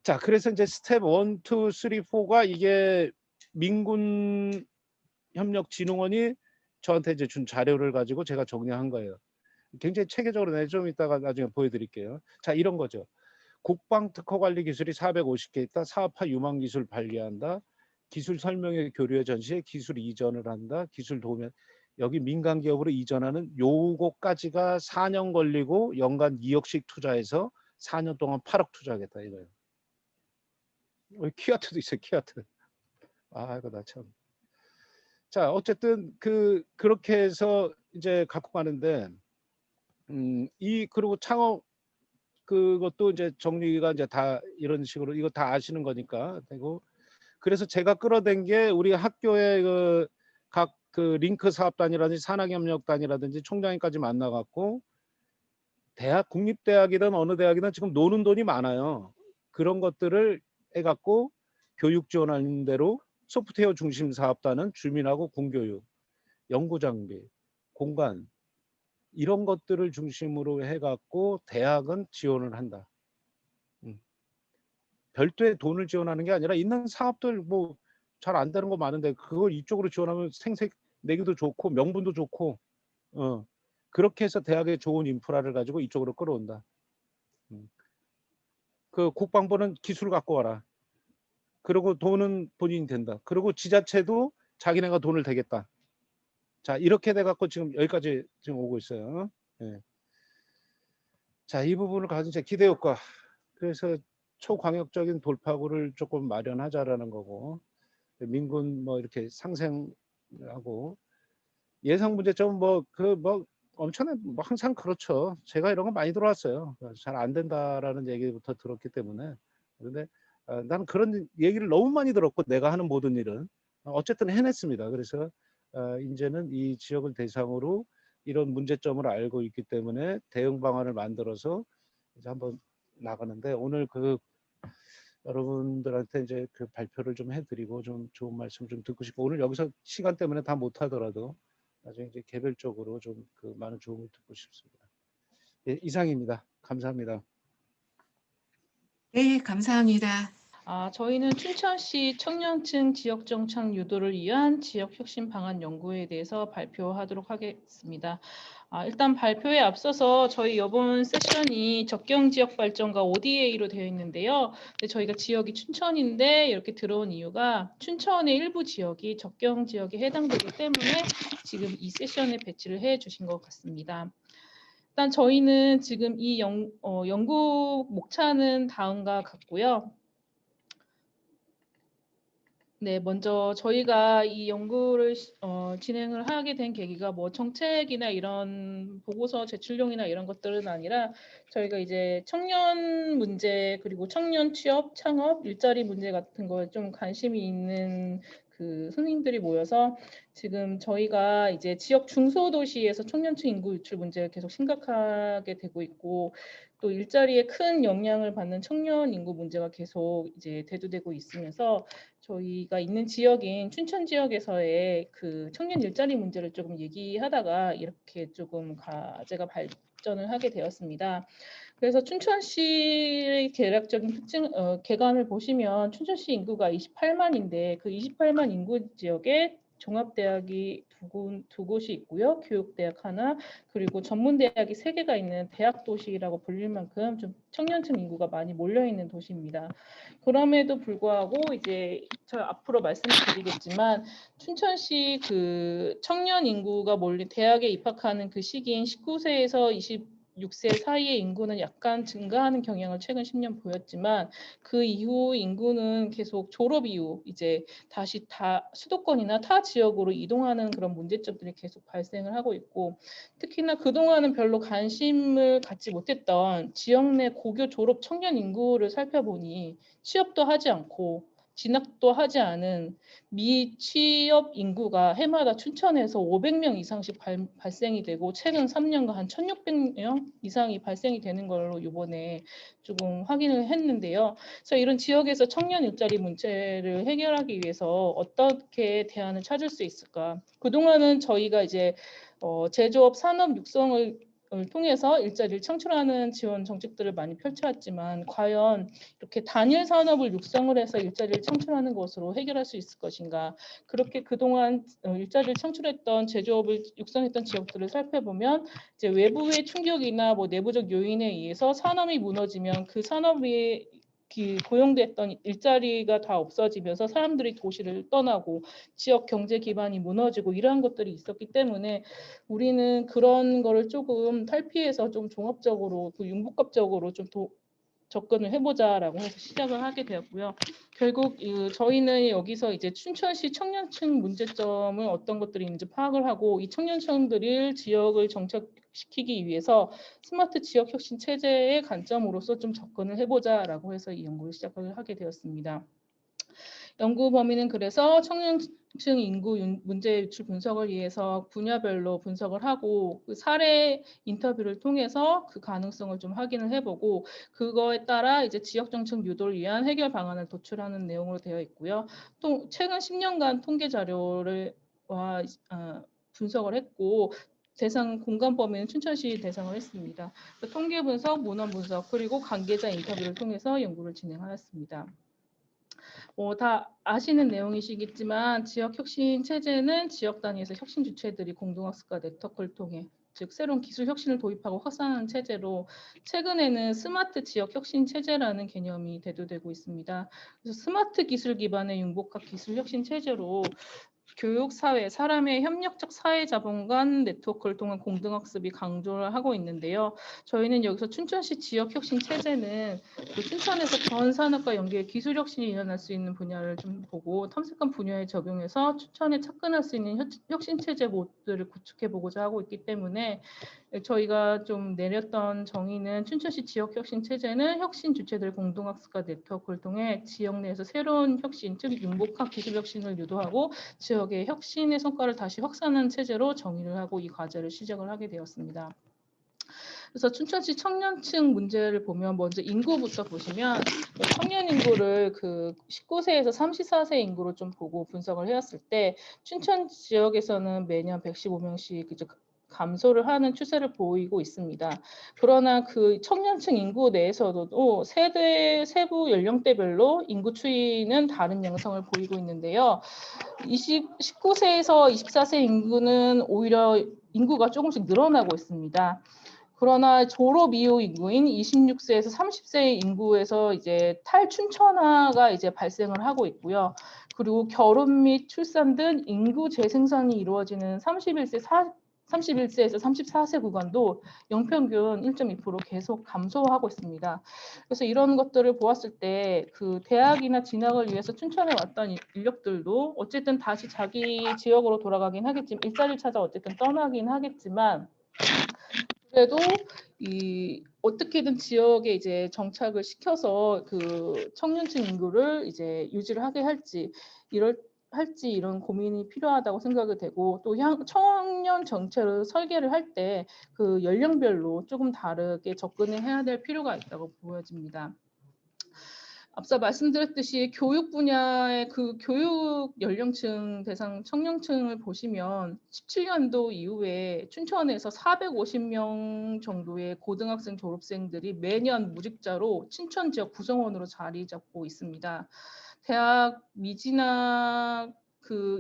자, 그래서 이제 스텝 1, 2, 3, 4가 이게 민군협력진흥원이 저한테 이제 준 자료를 가지고 제가 정리한 거예요. 굉장히 체계적으로 좀 이따가 나중에 보여드릴게요. 자, 이런 거죠. 국방 특허 관리 기술이 450개 있다. 사업화 유망 기술 발견한다. 기술 설명회 교류회 전시에 기술 이전을 한다. 기술 도면 여기 민간 기업으로 이전하는 요거까지가 4년 걸리고 연간 2억씩 투자해서 4년 동안 8억 투자하겠다 이거예요. 키아트도 있어요. 키아트. 이거 나 참. 자, 어쨌든 그렇게 해서 이제 갖고 가는데 그리고 창업 그것도 이제 정리가 이제 다 이런 식으로 이거 다 아시는 거니까 되고 그래서 제가 끌어댄 게 우리 학교의 각 링크 사업단이라든지 산학협력단이라든지 총장님까지 만나갖고 대학 국립대학이든 어느 대학이든 지금 노는 돈이 많아요. 그런 것들을 해갖고 교육 지원하는 대로 소프트웨어 중심 사업단은 주민하고 공교육, 연구장비, 공간 이런 것들을 중심으로 해갖고 대학은 지원을 한다. 별도의 돈을 지원하는 게 아니라 있는 사업들 뭐 잘 안 되는 거 많은데 그걸 이쪽으로 지원하면 생색 내기도 좋고 명분도 좋고 그렇게 해서 대학의 좋은 인프라를 가지고 이쪽으로 끌어온다. 그 국방부는 기술 갖고 와라. 그리고 돈은 본인이 된다. 그리고 지자체도 자기네가 돈을 대겠다. 자, 이렇게 돼 갖고 지금 여기까지 지금 오고 있어요. 네. 자, 이 부분을 가진 제 기대 효과. 그래서 초광역적인 돌파구를 조금 마련하자라는 거고 민군 뭐 이렇게 상생하고 예상 문제점 뭐 엄청난 뭐 항상 그렇죠. 제가 이런 거 많이 들어왔어요. 잘 안 된다라는 얘기부터 들었기 때문에 그런데 나는 그런 얘기를 너무 많이 들었고 내가 하는 모든 일은 어쨌든 해냈습니다. 그래서 이제는 이 지역을 대상으로 이런 문제점을 알고 있기 때문에 대응 방안을 만들어서 이제 한번 나가는데 오늘 여러분들한테 이제 그 발표를 좀 해드리고 좀 좋은 말씀 좀 듣고 싶고 오늘 여기서 시간 때문에 다 못하더라도 나중에 이제 개별적으로 좀 많은 조언을 듣고 싶습니다. 예, 이상입니다. 감사합니다. 네, 감사합니다. 저희는 춘천시 청년층 지역 정착 유도를 위한 지역 혁신 방안 연구에 대해서 발표하도록 하겠습니다. 일단 발표에 앞서서 저희 이번 세션이 적경 지역 발전과 ODA로 되어 있는데요. 저희가 지역이 춘천인데 이렇게 들어온 이유가 춘천의 일부 지역이 적경 지역에 해당되기 때문에 지금 이 세션에 배치를 해 주신 것 같습니다. 일단 저희는 지금 이 연구 목차는 다음과 같고요. 네, 먼저 저희가 이 연구를 진행을 하게 된 계기가 뭐 정책이나 이런 보고서 제출용이나 이런 것들은 아니라 저희가 이제 청년 문제 그리고 청년 취업, 창업, 일자리 문제 같은 거에 좀 관심이 있는 그 선생님들이 모여서 지금 저희가 이제 지역 중소도시에서 청년층 인구 유출 문제가 계속 심각하게 되고 있고 또 일자리에 큰 영향을 받는 청년 인구 문제가 계속 이제 대두되고 있으면서 저희가 있는 지역인 춘천 지역에서의 그 청년 일자리 문제를 조금 얘기하다가 이렇게 조금 과제가 발전을 하게 되었습니다. 그래서 춘천시 대략적인 특징, 개관을 보시면 춘천시 인구가 28만인데 그 28만 인구 지역에 종합대학이 두 곳이 있고요. 교육대학 하나, 그리고 전문대학이 3개가 있는 대학 도시라고 불릴 만큼 좀 청년층 인구가 많이 몰려 있는 도시입니다. 그럼에도 불구하고 이제 저 앞으로 말씀드리겠지만 춘천시 그 청년 인구가 몰린 대학에 입학하는 그 시기인 19세에서 26세 사이의 인구는 약간 증가하는 경향을 최근 10년 보였지만 그 이후 인구는 계속 졸업 이후 이제 다시 다 수도권이나 타 지역으로 이동하는 그런 문제점들이 계속 발생을 하고 있고 특히나 그동안은 별로 관심을 갖지 못했던 지역 내 고교 졸업 청년 인구를 살펴보니 취업도 하지 않고 진학도 하지 않은 미취업 인구가 해마다 춘천에서 500명 이상씩 발생이 되고 최근 3년간 한 1,600명 이상이 발생이 되는 걸로 이번에 조금 확인을 했는데요. 그래서 이런 지역에서 청년 일자리 문제를 해결하기 위해서 어떻게 대안을 찾을 수 있을까? 그동안은 저희가 이제 제조업 산업 육성을 통해서 일자리를 창출하는 지원 정책들을 많이 펼쳐왔지만 과연 이렇게 단일 산업을 육성을 해서 일자리를 창출하는 것으로 해결할 수 있을 것인가? 그렇게 그동안 일자리를 창출했던 제조업을 육성했던 지역들을 살펴보면 이제 외부의 충격이나 뭐 내부적 요인에 의해서 산업이 무너지면 그 산업이 고용됐던 일자리가 다 없어지면서 사람들이 도시를 떠나고 지역 경제 기반이 무너지고 이러한 것들이 있었기 때문에 우리는 그런 거를 조금 탈피해서 좀 종합적으로 그 융복합적으로 좀 접근을 해보자라고 해서 시작을 하게 되었고요. 결국 저희는 여기서 이제 춘천시 청년층 문제점은 어떤 것들이 있는지 파악을 하고 이 청년층들을 지역을 정착시키기 위해서 스마트 지역 혁신 체제의 관점으로서 좀 접근을 해보자라고 해서 이 연구를 시작을 하게 되었습니다. 연구 범위는 그래서 청년층 인구 문제 유출 분석을 위해서 분야별로 분석을 하고 그 사례 인터뷰를 통해서 그 가능성을 좀 확인을 해보고 그거에 따라 이제 지역 정책 유도를 위한 해결 방안을 도출하는 내용으로 되어 있고요. 또 최근 10년간 통계 자료를 분석을 했고 대상 공간 범위는 춘천시 대상을 했습니다. 통계 분석, 문헌 분석 그리고 관계자 인터뷰를 통해서 연구를 진행하였습니다. 다 아시는 내용이시겠지만 지역 혁신 체제는 지역 단위에서 혁신 주체들이 공동학습과 네트워크를 통해 즉 새로운 기술 혁신을 도입하고 확산하는 체제로 최근에는 스마트 지역 혁신 체제라는 개념이 대두되고 있습니다. 그래서 스마트 기술 기반의 융복합 기술 혁신 체제로 교육, 사회, 사람의 협력적 사회 자본 간 네트워크를 통한 공동학습이 강조를 하고 있는데요. 저희는 여기서 춘천시 지역혁신 체제는 그 춘천에서 전 산업과 연계해 기술혁신이 일어날 수 있는 분야를 좀 보고 탐색한 분야에 적용해서 춘천에 착근할 수 있는 혁신 체제 모델을 구축해 보고자 하고 있기 때문에 저희가 좀 내렸던 정의는 춘천시 지역혁신 체제는 혁신 주체들 공동학습과 네트워크를 통해 지역 내에서 새로운 혁신, 즉 융복합 기술혁신을 유도하고 지역의 혁신의 성과를 다시 확산하는 체제로 정의를 하고 이 과제를 시작을 하게 되었습니다. 그래서 춘천시 청년층 문제를 보면 먼저 인구부터 보시면 청년 인구를 그 19세에서 34세 인구로 좀 보고 분석을 해왔을 때 춘천 지역에서는 매년 115명씩 감소를 하는 추세를 보이고 있습니다. 그러나 그 청년층 인구 내에서도 세부 연령대별로 인구 추이는 다른 양상을 보이고 있는데요. 19세에서 24세 인구는 오히려 인구가 조금씩 늘어나고 있습니다. 그러나 졸업 이후 인구인 26세에서 30세 인구에서 이제 탈춘천화가 이제 발생을 하고 있고요. 그리고 결혼 및 출산 등 인구 재생산이 이루어지는 31세, 31세에서 34세 구간도 연평균 1.2% 계속 감소하고 있습니다. 그래서 이런 것들을 보았을 때 그 대학이나 진학을 위해서 춘천에 왔던 인력들도 어쨌든 다시 자기 지역으로 돌아가긴 하겠지만 일자리를 찾아 어쨌든 떠나긴 하겠지만 그래도 이 어떻게든 지역에 이제 정착을 시켜서 그 청년층 인구를 이제 유지를 하게 할지 이런 고민이 필요하다고 생각이 되고 또 청년 정책을 설계를 할 때 그 연령별로 조금 다르게 접근을 해야 될 필요가 있다고 보여집니다. 앞서 말씀드렸듯이 교육 분야의 그 교육 연령층 대상 청년층을 보시면 17년도 이후에 춘천에서 450명 정도의 고등학생 졸업생들이 매년 무직자로 춘천 지역 구성원으로 자리 잡고 있습니다. 대학 미진학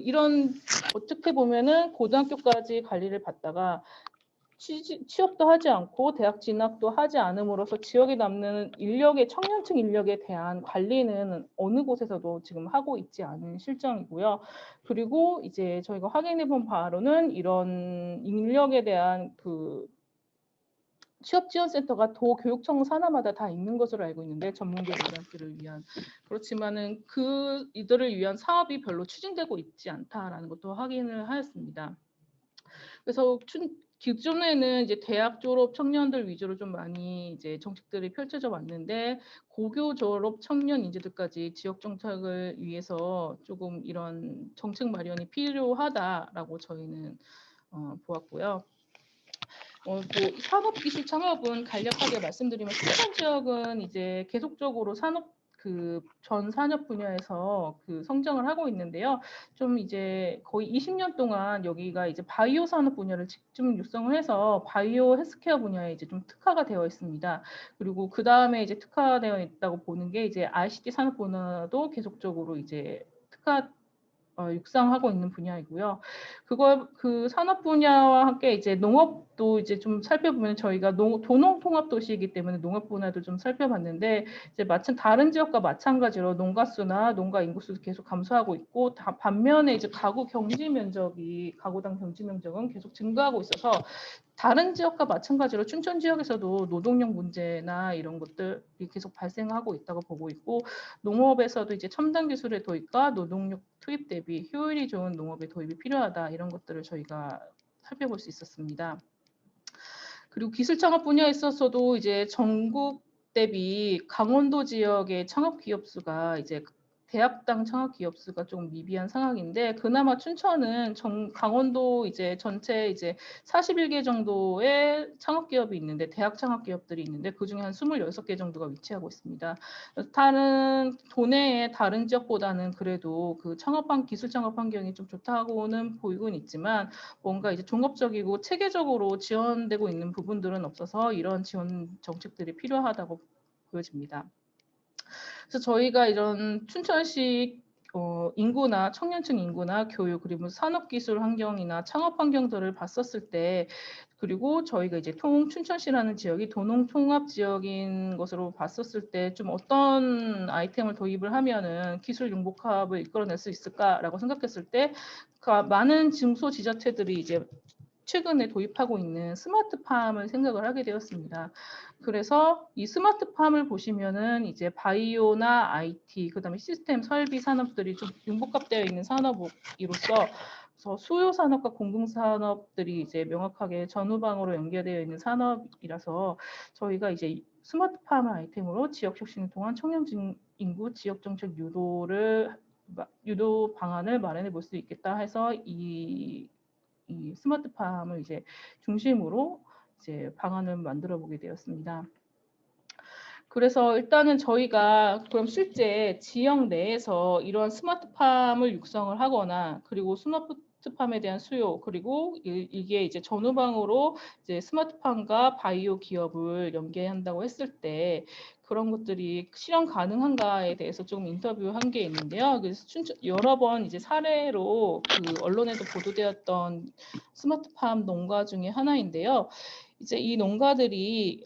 이런 어떻게 보면은 고등학교까지 관리를 받다가 취업도 하지 않고 대학 진학도 하지 않음으로써 지역에 남는 청년층 인력에 대한 관리는 어느 곳에서도 지금 하고 있지 않은 실정이고요. 그리고 이제 저희가 확인해 본 바로는 이런 인력에 대한 그 취업지원센터가 도교육청 산하마다 다 있는 것으로 알고 있는데 전문교 인력들을 위한 그렇지만은 이들을 위한 사업이 별로 추진되고 있지 않다라는 것도 확인을 하였습니다. 그래서 기존에는 이제 대학 졸업 청년들 위주로 좀 많이 이제 정책들이 펼쳐져 왔는데 고교 졸업 청년 인재들까지 지역 정착을 위해서 조금 이런 정책 마련이 필요하다라고 저희는 보았고요. 뭐 산업기술 창업은 간략하게 말씀드리면 춘천 지역은 이제 계속적으로 전 산업 분야에서 성장을 하고 있는데요. 좀 이제 거의 20년 동안 여기가 이제 바이오 산업 분야를 집중 육성을 해서 바이오 헬스케어 분야에 이제 좀 특화가 되어 있습니다. 그리고 그 다음에 이제 특화되어 있다고 보는 게 이제 ICT 산업 분야도 계속적으로 이제 육성하고 있는 분야이고요. 그 산업 분야와 함께 이제 농업도 이제 좀 살펴보면 저희가 도농 통합 도시이기 때문에 농업 분야도 좀 살펴봤는데 이제 다른 지역과 마찬가지로 농가 수나 농가 인구 수도 계속 감소하고 있고 반면에 이제 가구당 경지 면적은 계속 증가하고 있어서 다른 지역과 마찬가지로 춘천 지역에서도 노동력 문제나 이런 것들이 계속 발생하고 있다고 보고 있고 농업에서도 이제 첨단 기술의 도입과 노동력 투입 대비 효율이 좋은 농업의 도입이 필요하다 이런 것들을 저희가 살펴볼 수 있었습니다. 그리고 기술 창업 분야에 있어서도 이제 전국 대비 강원도 지역의 창업 기업 수가 이제 대학당 창업 기업 수가 좀 미비한 상황인데 그나마 춘천은 강원도 이제 전체 이제 41개 정도의 창업 기업이 있는데 대학 창업 기업들이 있는데 그중에 한 26개 정도가 위치하고 있습니다. 도내의 다른 지역보다는 그래도 그 기술 창업 환경이 좀 좋다고는 보이곤 있지만 뭔가 이제 종합적이고 체계적으로 지원되고 있는 부분들은 없어서 이런 지원 정책들이 필요하다고 보여집니다. 그래서 저희가 이런 춘천시 인구나 청년층 인구나 교육 그리고 산업기술 환경이나 창업 환경들을 봤었을 때 그리고 저희가 이제 춘천시라는 지역이 도농 통합 지역인 것으로 봤었을 때 좀 어떤 아이템을 도입을 하면은 기술 융복합을 이끌어낼 수 있을까라고 생각했을 때 많은 중소지자체들이 이제 최근에 도입하고 있는 스마트팜을 생각을 하게 되었습니다. 그래서 이 스마트팜을 보시면은 이제 바이오나 IT, 그다음에 시스템 설비 산업들이 좀 융복합되어 있는 산업이로서 수요 산업과 공공 산업들이 이제 명확하게 전후방으로 연계되어 있는 산업이라서 저희가 이제 스마트팜을 아이템으로 지역 혁신을 통한 청년 인구 지역 정책 유도 방안을 마련해 볼 수 있겠다 해서 이 스마트팜을 이제 중심으로 이제 방안을 만들어 보게 되었습니다. 그래서 일단은 저희가 그럼 실제 지역 내에서 이러한 스마트팜을 육성을 하거나 그리고 스마트팜에 대한 수요 그리고 이게 이제 전후방으로 이제 스마트팜과 바이오 기업을 연계한다고 했을 때 그런 것들이 실현 가능한가에 대해서 좀 인터뷰한 게 있는데요. 그래서 여러 번 이제 사례로 그 언론에도 보도되었던 스마트팜 농가 중에 하나인데요. 이제 이 농가들이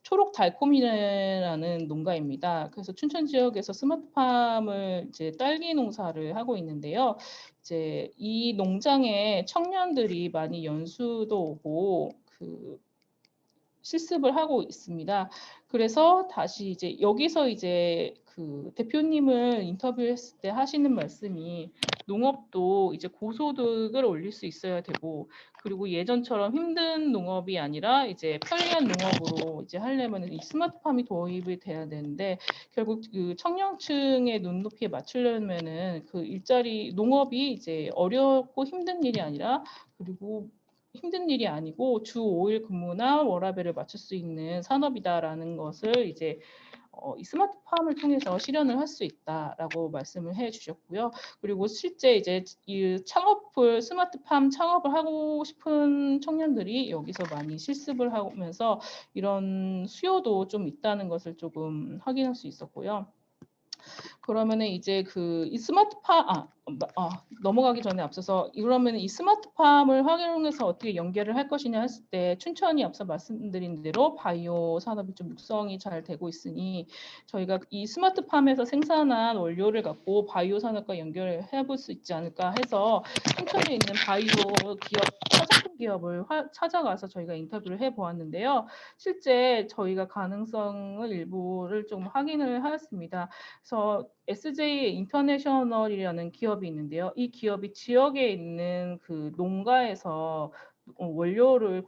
초록 달콤이라는 농가입니다. 그래서 춘천 지역에서 스마트팜을 이제 딸기 농사를 하고 있는데요. 이제 이 농장에 청년들이 많이 연수도 오고 실습을 하고 있습니다. 그래서 다시 이제 여기서 이제 대표님을 인터뷰했을 때 하시는 말씀이 농업도 이제 고소득을 올릴 수 있어야 되고, 그리고 예전처럼 힘든 농업이 아니라 이제 편리한 농업으로 이제 하려면 이 스마트팜이 도입이 돼야 되는데, 결국 청년층의 눈높이에 맞추려면은 일자리 농업이 이제 어렵고 힘든 일이 아니라, 그리고 힘든 일이 아니고 주 5일 근무나 워라밸을 맞출 수 있는 산업이다라는 것을 이제 이 스마트팜을 통해서 실현을 할 수 있다라고 말씀을 해주셨고요. 그리고 실제 이제 이 스마트팜 창업을 하고 싶은 청년들이 여기서 많이 실습을 하면서 이런 수요도 좀 있다는 것을 조금 확인할 수 있었고요. 그러면은 이제 이 넘어가기 전에 앞서서 그러면 이 스마트팜을 활용해서 어떻게 연계를 할 것이냐 했을 때, 춘천이 앞서 말씀드린 대로 바이오 산업이 좀 육성이 잘 되고 있으니 저희가 이 스마트팜에서 생산한 원료를 갖고 바이오 산업과 연결해 볼 수 있지 않을까 해서 춘천에 있는 바이오 기업, 화장품 기업을 찾아가서 저희가 인터뷰를 해 보았는데요. 실제 저희가 가능성을 일부를 좀 확인을 하였습니다. 그래서 SJ 인터내셔널이라는 기업이 있는데요. 이 기업이 지역에 있는 농가에서 원료를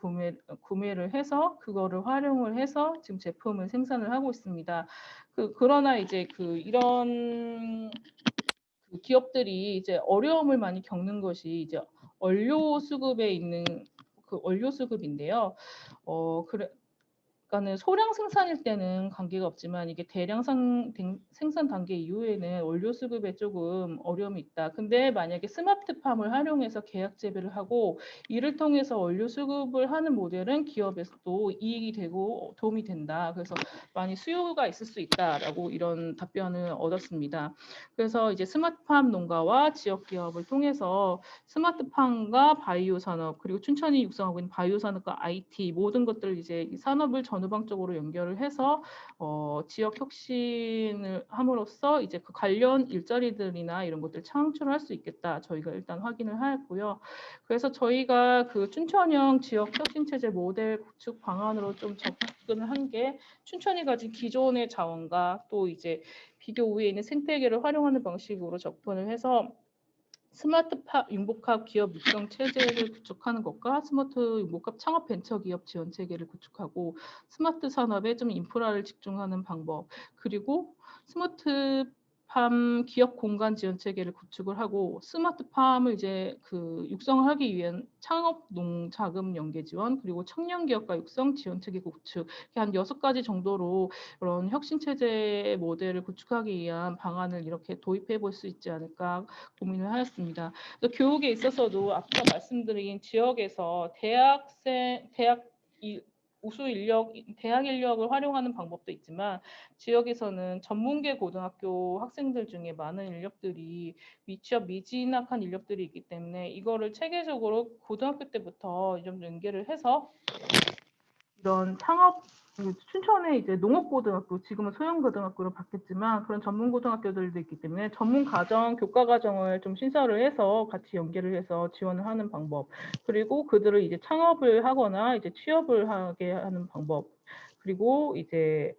구매를 해서 그거를 활용을 해서 지금 제품을 생산을 하고 있습니다. 그러나 이제 이런 기업들이 이제 어려움을 많이 겪는 것이 이제 원료 수급에 있는 원료 수급인데요. 그러니까는 소량 생산일 때는 관계가 없지만 이게 대량 생산 단계 이후에는 원료 수급에 조금 어려움이 있다. 근데 만약에 스마트팜을 활용해서 계약 재배를 하고 이를 통해서 원료 수급을 하는 모델은 기업에서도 이익이 되고 도움이 된다. 그래서 많이 수요가 있을 수 있다라고 이런 답변을 얻었습니다. 그래서 이제 스마트팜 농가와 지역 기업을 통해서 스마트팜과 바이오 산업, 그리고 춘천이 육성하고 있는 바이오 산업과 IT 모든 것들을 이제 이 산업을 전후방적으로 연결을 해서 지역 혁신을 함으로써 이제 관련 일자리들이나 이런 것들 창출할 수 있겠다. 저희가 일단 확인을 하였고요. 그래서 저희가 춘천형 지역 혁신 체제 모델 구축 방안으로 좀 접근을 한 게, 춘천이 가진 기존의 자원과 또 이제 비교 우위에 있는 생태계를 활용하는 방식으로 접근을 해서 스마트팜 융복합 기업 육성 체제를 구축하는 것과 스마트 융복합 창업 벤처 기업 지원 체계를 구축하고, 스마트 산업에 좀 인프라를 집중하는 방법, 그리고 스마트팜 기업 공간 지원 체계를 구축을 하고, 스마트팜을 이제 육성을 하기 위한 창업 농자금 연계 지원, 그리고 청년 기업가 육성 지원 체계 구축, 한 6가지 정도로 그런 혁신 체제 모델을 구축하기 위한 방안을 이렇게 도입해 볼 수 있지 않을까 고민을 하였습니다. 교육에 있어서도 앞서 말씀드린 지역에서 대학 인력을 활용하는 방법도 있지만, 지역에서는 전문계 고등학교 학생들 중에 많은 인력들이 미취업 미진학한 인력들이 있기 때문에 이거를 체계적으로 고등학교 때부터 좀 연계를 해서 이런 춘천에 이제 농업고등학교, 지금은 소형고등학교로 바뀌었지만 그런 전문고등학교들도 있기 때문에 전문과정, 교과과정을 좀 신설을 해서 같이 연계를 해서 지원을 하는 방법, 그리고 그들을 이제 창업을 하거나 이제 취업을 하게 하는 방법, 그리고 이제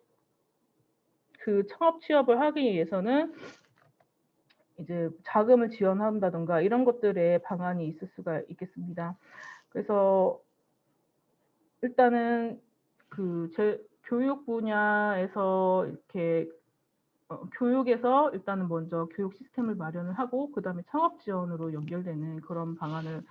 창업 취업을 하기 위해서는 이제 자금을 지원한다던가 이런 것들의 방안이 있을 수가 있겠습니다. 그래서 일단은 제 교육 분야에서 이렇게 교육에서 일단은 먼저 교육 시스템을 마련을 하고 그다음에 창업 지원으로 연결되는 그런 방안을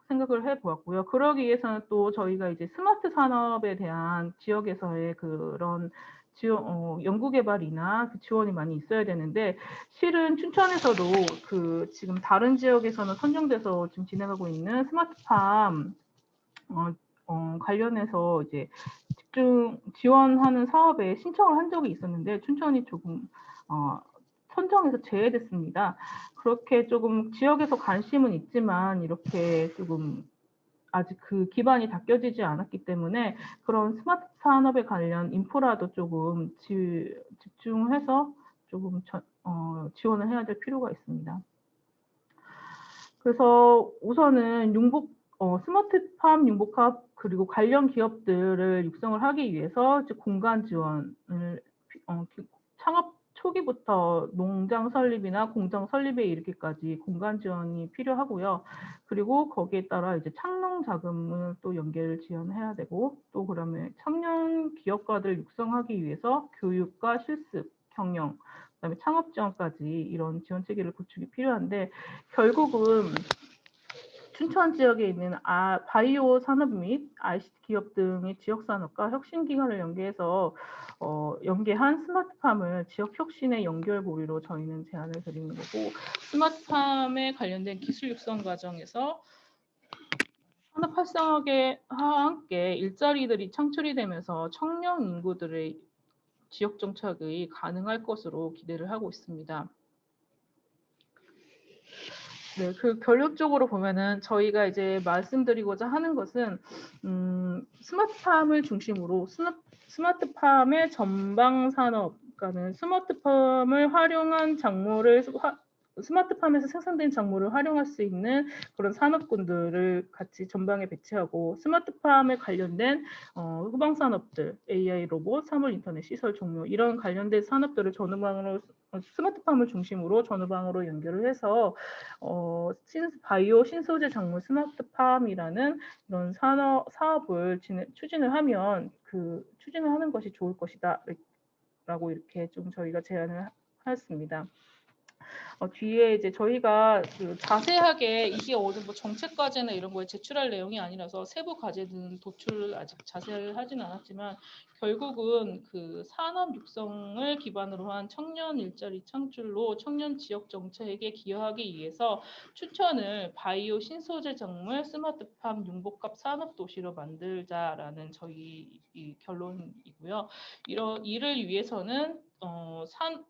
생각을 해보았고요. 그러기 위해서는 또 저희가 이제 스마트 산업에 대한 지역에서의 그런 지원, 연구개발이나 지원이 많이 있어야 되는데, 실은 춘천에서도 지금 다른 지역에서는 선정돼서 지금 진행하고 있는 스마트팜 관련해서 이제 집중 지원하는 사업에 신청을 한 적이 있었는데 춘천이 조금 선정에서 제외됐습니다. 그렇게 조금 지역에서 관심은 있지만 이렇게 조금 아직 그 기반이 닦여지지 않았기 때문에 그런 스마트 산업에 관련 인프라도 조금 집중해서 조금 지원을 해야 될 필요가 있습니다. 그래서 우선은 스마트팜 융복합 그리고 관련 기업들을 육성을 하기 위해서 공간 지원을 창업 초기부터 농장 설립이나 공장 설립에 이르기까지 공간 지원이 필요하고요. 그리고 거기에 따라 이제 창농 자금을 또 연계를 지원해야 되고, 또 그러면 청년 기업가들 육성하기 위해서 교육과 실습, 경영, 그다음에 창업 지원까지 이런 지원 체계를 구축이 필요한데, 결국은 춘천 지역에 있는 바이오 산업 및 ICT 기업 등의 지역 산업과 혁신 기관을 연계해서 연계한 스마트팜을 지역 혁신의 연결고리로 저희는 제안을 드리는 거고, 스마트팜에 관련된 기술 육성 과정에서 산업 활성화와 함께 일자리들이 창출이 되면서 청년 인구들의 지역 정착이 가능할 것으로 기대를 하고 있습니다. 네, 그 결론적으로 보면은 저희가 이제 말씀드리고자 하는 것은 스마트팜을 중심으로 스마트팜의 전방 산업, 그러니까는 스마트팜을 활용한 스마트팜에서 생산된 작물을 활용할 수 있는 그런 산업군들을 같이 전방에 배치하고, 스마트팜에 관련된 후방 산업들, AI 로봇, 사물 인터넷 시설 종료 이런 관련된 산업들을 전후방으로 스마트팜을 중심으로 전후방으로 연결을 해서 바이오 신소재 작물 스마트팜이라는 이런 사업을 추진을 하면 추진을 하는 것이 좋을 것이다 라고 이렇게 좀 저희가 제안을 하였습니다. 뒤에 이제 저희가 자세하게 이게 어느 뭐 정책 과제나 이런 거에 제출할 내용이 아니라서 세부 과제는 도출을 아직 자세히 하진 않았지만, 결국은 그 산업 육성을 기반으로 한 청년 일자리 창출로 청년 지역 정책에 기여하기 위해서 춘천을 바이오 신소재 작물 스마트팜 융복합 산업 도시로 만들자라는 저희 이 결론이고요. 이를 위해서는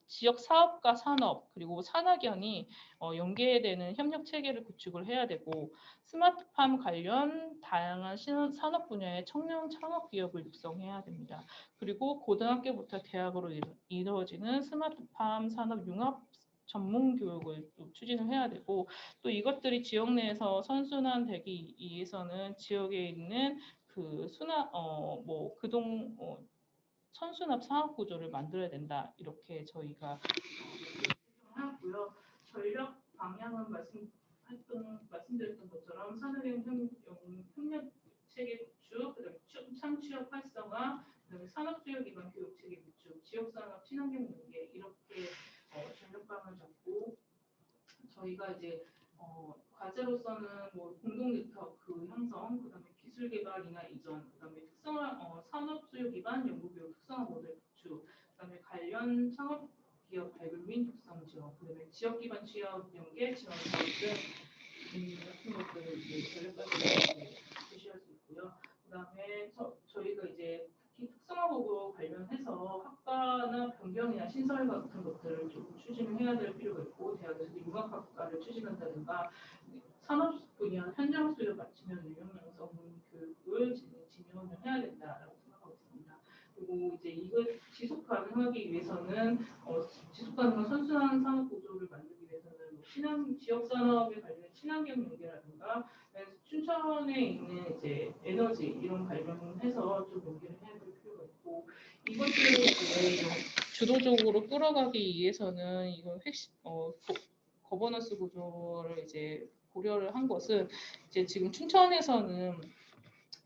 지역 사업과 산업 그리고 산학연이 연계되는 협력 체계를 구축을 해야 되고, 스마트팜 관련 다양한 산업 분야의 청년 창업 기업을 육성해야 됩니다. 그리고 고등학교부터 대학으로 이루어지는 스마트팜 산업 융합 전문 교육을 또 추진을 해야 되고, 또 이것들이 지역 내에서 선순환되기 위해서는 지역에 있는 그 선순환 사업 구조를 만들어야 된다. 이렇게 저희가 하고요. 전략 방향은 말씀드렸던 것처럼 산업형 협력 체계 구축, 그다음에 창취업 활성화, 그다음에 산업수요 기반 교육 체계 구축, 지역 산업 친환경 연계 이렇게 전략 방향을 잡고, 저희가 이제 과제로서는 뭐 공동 네트워크 형성, 그다음에 기술 개발이나 이전, 그다음에 산업 수요 기반 연구 교육 특성화 모델 구축, 그다음에 관련 창업 기업 발굴 및 육성 지원, 그다음에 지역 기반 취업 연계 지원 사업 등 같은 것들을 이제 전략적으로 제시할 수 있고요. 그다음에 저희가 이제 특히 특성화 보고 관련해서 학과나 변경이나 신설 같은 것들을 좀 추진을 해야 될 필요가 있고, 대학에서도 융합학과를 추진한다든가 산업 분야 현장 수요 맞추면 유형 양성 교육을 진행을 해야 된다라고 생각하고 있습니다. 그리고 이제 이걸 지속 가능하기 위해서는 지속 가능한 선순환 산업 구조를 만들기 위해서는 지역 산업에 관련된 친환경 연계라든가 춘천에 있는 이제 에너지 이런 관련해서 좀 연계를 해야 될 필요가 있고, 이것들을 이제 주도적으로 끌어가기 위해서는 이건 거버넌스 구조를 이제 고려를 한 것은, 이제 지금 춘천에서는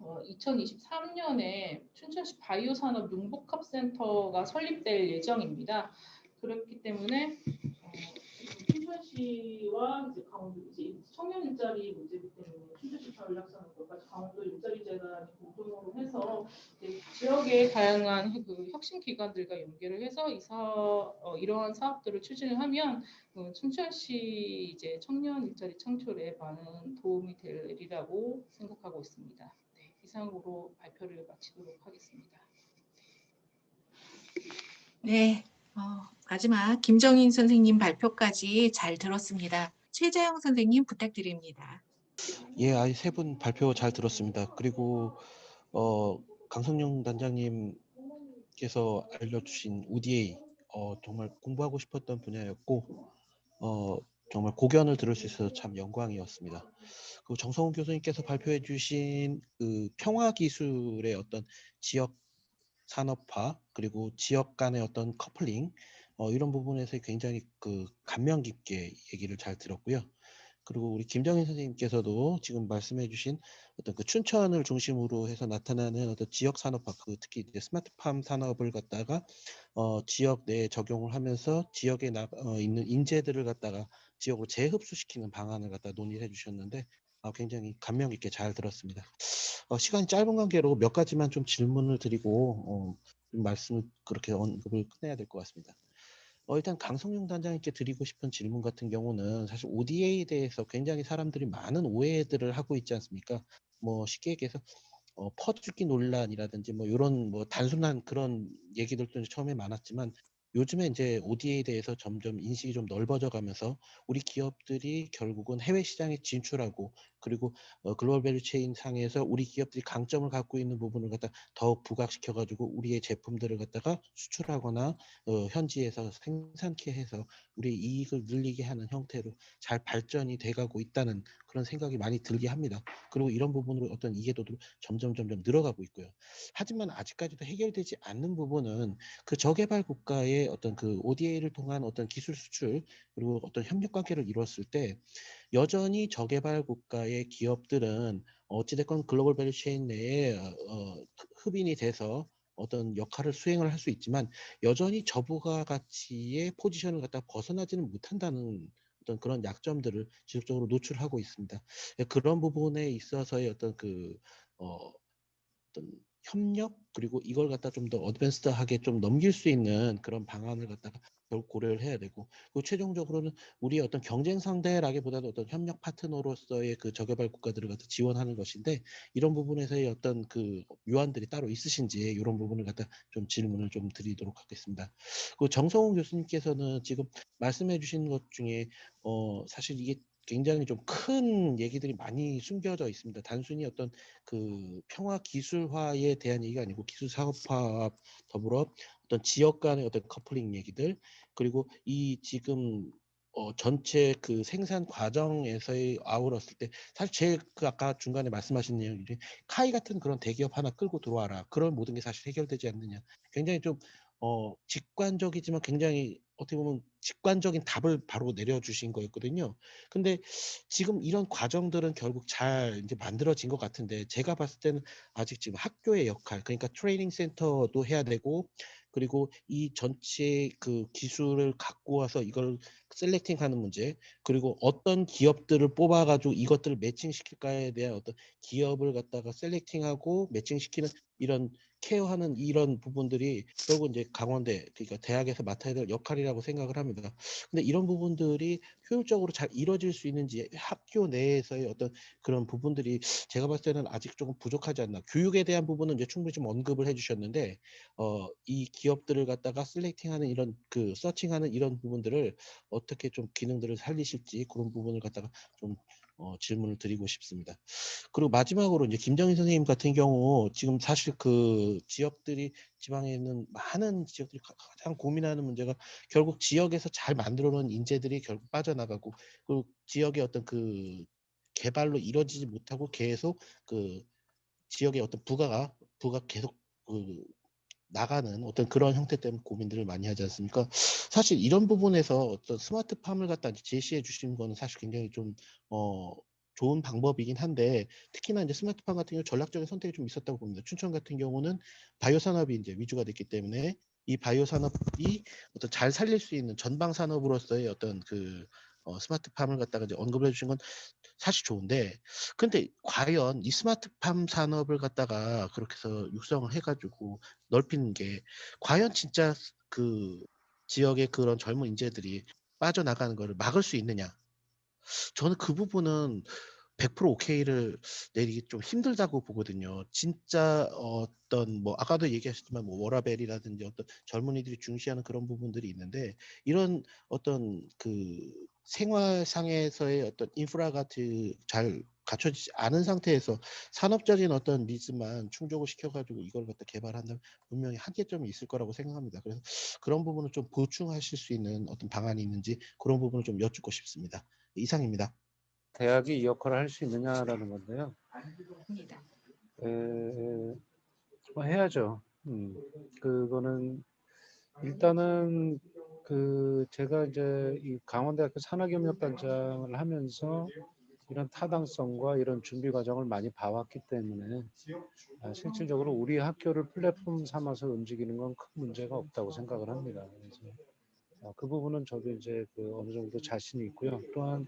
2023년에 춘천시 바이오 산업 융복합센터가 설립될 예정입니다. 그렇기 때문에 춘천시와 이제 강원도 이제 청년 일자리 문제이기 때문에 춘천시 전략산업과 강원도 일자리 재단이 공동으로 해서 지역의 다양한 그 혁신 기관들과 연계를 해서 이러한 사업들을 추진을 하면 춘천시 이제 청년 일자리 창출에 많은 도움이 되리라고 생각하고 있습니다. 네, 이상으로 발표를 마치도록 하겠습니다. 네, 마지막 김정인 선생님 발표까지 잘 들었습니다. 최재형 선생님 부탁드립니다. 예, 세 분 발표 잘 들었습니다. 그리고 강성용 단장님께서 알려주신 ODA 정말 공부하고 싶었던 분야였고 정말 고견을 들을 수 있어서 참 영광이었습니다. 그리고 정성훈 교수님께서 발표해주신 그 평화 기술의 어떤 지역 산업화 그리고 지역 간의 어떤 커플링 이런 부분에서 굉장히 그 감명 깊게 얘기를 잘 들었고요. 그리고 우리 김정인 선생님께서도 지금 말씀해주신 어떤 그 춘천을 중심으로 해서 나타나는 어떤 지역 산업화, 그 특히 이제 스마트팜 산업을 갖다가 지역 내에 적용을 하면서 지역에 있는 인재들을 갖다가 지역으로 재흡수시키는 방안을 갖다 논의를 해주셨는데 굉장히 감명 깊게 잘 들었습니다. 시간이 짧은 관계로 몇 가지만 좀 질문을 드리고 좀 말씀을 그렇게 언급을 끝내야 될 것 같습니다. 일단 강성용 단장님께 드리고 싶은 질문 같은 경우는 사실 ODA에 대해서 굉장히 사람들이 많은 오해들을 하고 있지 않습니까? 뭐 쉽게 얘기해서 퍼주기 논란이라든지 뭐 이런 뭐 단순한 그런 얘기들도 이제 처음에 많았지만 요즘에 이제 ODA에 대해서 점점 인식이 좀 넓어져 가면서 우리 기업들이 결국은 해외 시장에 진출하고 그리고 글로벌 밸류 체인 상에서 우리 기업들이 강점을 갖고 있는 부분을 갖다 더욱 부각시켜 가지고 우리의 제품들을 갖다가 수출하거나 현지에서 생산케 해서 우리의 이익을 늘리게 하는 형태로 잘 발전이 돼가고 있다는 그런 생각이 많이 들게 합니다. 그리고 이런 부분으로 어떤 이해도도 점점 늘어가고 있고요. 하지만 아직까지도 해결되지 않는 부분은 그 저개발 국가의 어떤 그 ODA를 통한 어떤 기술 수출 그리고 어떤 협력 관계를 이루었을 때 여전히 저개발 국가의 기업들은 어찌됐건 글로벌 밸류 체인 내에 흡인이 돼서 어떤 역할을 수행을 할 수 있지만 여전히 저부가 가치의 포지션을 갖다 벗어나지는 못한다는 어떤 그런 약점들을 지속적으로 노출하고 있습니다. 그런 부분에 있어서의 어떤 어떤 협력 그리고 이걸 갖다 좀 더 어드밴스드하게 좀 넘길 수 있는 그런 방안을 갖다가 결국 고려를 해야 되고 그리고 최종적으로는 우리의 어떤 경쟁 상대라기보다도 어떤 협력 파트너로서의 그 저개발 국가들을 갖다 지원하는 것인데 이런 부분에서의 어떤 그 묘안들이 따로 있으신지 이런 부분을 갖다 좀 질문을 좀 드리도록 하겠습니다. 그 정성훈 교수님께서는 지금 말씀해 주신 것 중에 사실 이게 굉장히 좀 큰 얘기들이 많이 숨겨져 있습니다. 단순히 어떤 그 평화 기술화에 대한 얘기가 아니고 기술 사업화와 더불어 어떤 지역 간의 어떤 커플링 얘기들 그리고 이 지금 전체 그 생산 과정에서의 아우렀을 때 사실 제일 그 아까 중간에 말씀하신 내용이 카이 같은 그런 대기업 하나 끌고 들어와라 그런 모든 게 사실 해결되지 않느냐 굉장히 좀 직관적이지만 굉장히 어떻게 보면 직관적인 답을 바로 내려주신 거였거든요. 근데 지금 이런 과정들은 결국 잘 이제 만들어진 것 같은데 제가 봤을 때는 아직 지금 학교의 역할 그러니까 트레이닝 센터도 해야 되고 그리고 이 전체 그 기술을 갖고 와서 이걸 셀렉팅하는 문제 그리고 어떤 기업들을 뽑아가지고 이것들을 매칭시킬까에 대한 어떤 기업을 갖다가 셀렉팅하고 매칭시키는 이런 케어하는 이런 부분들이 결국 이제 강원대 그러니까 대학에서 맡아야 될 역할이라고 생각을 합니다. 근데 이런 부분들이 효율적으로 잘 이루어질 수 있는지 학교 내에서의 어떤 그런 부분들이 제가 봤을 때는 아직 조금 부족하지 않나. 교육에 대한 부분은 이제 충분히 좀 언급을 해주셨는데 이 기업들을 갖다가 셀렉팅하는 이런 그 서칭하는 이런 부분들을 어떻게 좀 기능들을 살리실지 그런 부분을 갖다가 좀 질문을 드리고 싶습니다. 그리고 마지막으로 이제 김정인 선생님 같은 경우 지금 사실 그 지역들이 지방에 있는 많은 지역들이 가장 고민하는 문제가 결국 지역에서 잘 만들어 놓은 인재들이 결국 빠져나가고 그 지역의 어떤 그 개발로 이루어지지 못하고 계속 그 지역의 어떤 부가 계속 그 나가는 어떤 그런 형태 때문에 고민들을 많이 하지 않습니까? 사실 이런 부분에서 어떤 스마트팜을 갖다 제시해 주신 거는 사실 굉장히 좀 좋은 방법이긴 한데 특히나 이제 스마트팜 같은 경우 전략적인 선택이 좀 있었다고 봅니다. 춘천 같은 경우는 바이오 산업이 이제 위주가 됐기 때문에 이 바이오 산업이 어떤 잘 살릴 수 있는 전방 산업으로서의 어떤 그 스마트팜을 갖다가 이제 언급을 해주신 건 사실 좋은데 근데 과연 이 스마트팜 산업을 갖다가 그렇게 해서 육성을 해가지고 넓히는 게 과연 진짜 그 지역의 그런 젊은 인재들이 빠져나가는 것을 막을 수 있느냐? 저는 그 부분은 100% 오케이를 내리기 좀 힘들다고 보거든요. 진짜 어떤 뭐 아까도 얘기하셨지만 뭐 워라밸이라든지 어떤 젊은이들이 중시하는 그런 부분들이 있는데 이런 어떤 그 생활상에서의 어떤 인프라가 잘 갖춰지지 않은 상태에서 산업적인 어떤 니즈만 충족을 시켜가지고 이걸 갖다 개발한다면 분명히 한계점이 있을 거라고 생각합니다. 그래서 그런 부분을 좀 보충하실 수 있는 어떤 방안이 있는지 그런 부분을 좀 여쭙고 싶습니다. 이상입니다. 대학이 이 역할을 할 수 있느냐라는 건데요. 입니다. 뭐 해야죠. 그거는 일단은 제가 이제 이 강원대학교 산학협력단장을 하면서 이런 타당성과 이런 준비 과정을 많이 봐왔기 때문에 실질적으로 우리 학교를 플랫폼 삼아서 움직이는 건 큰 문제가 없다고 생각을 합니다. 그래서 그 부분은 저도 이제 어느 정도 자신이 있고요. 또한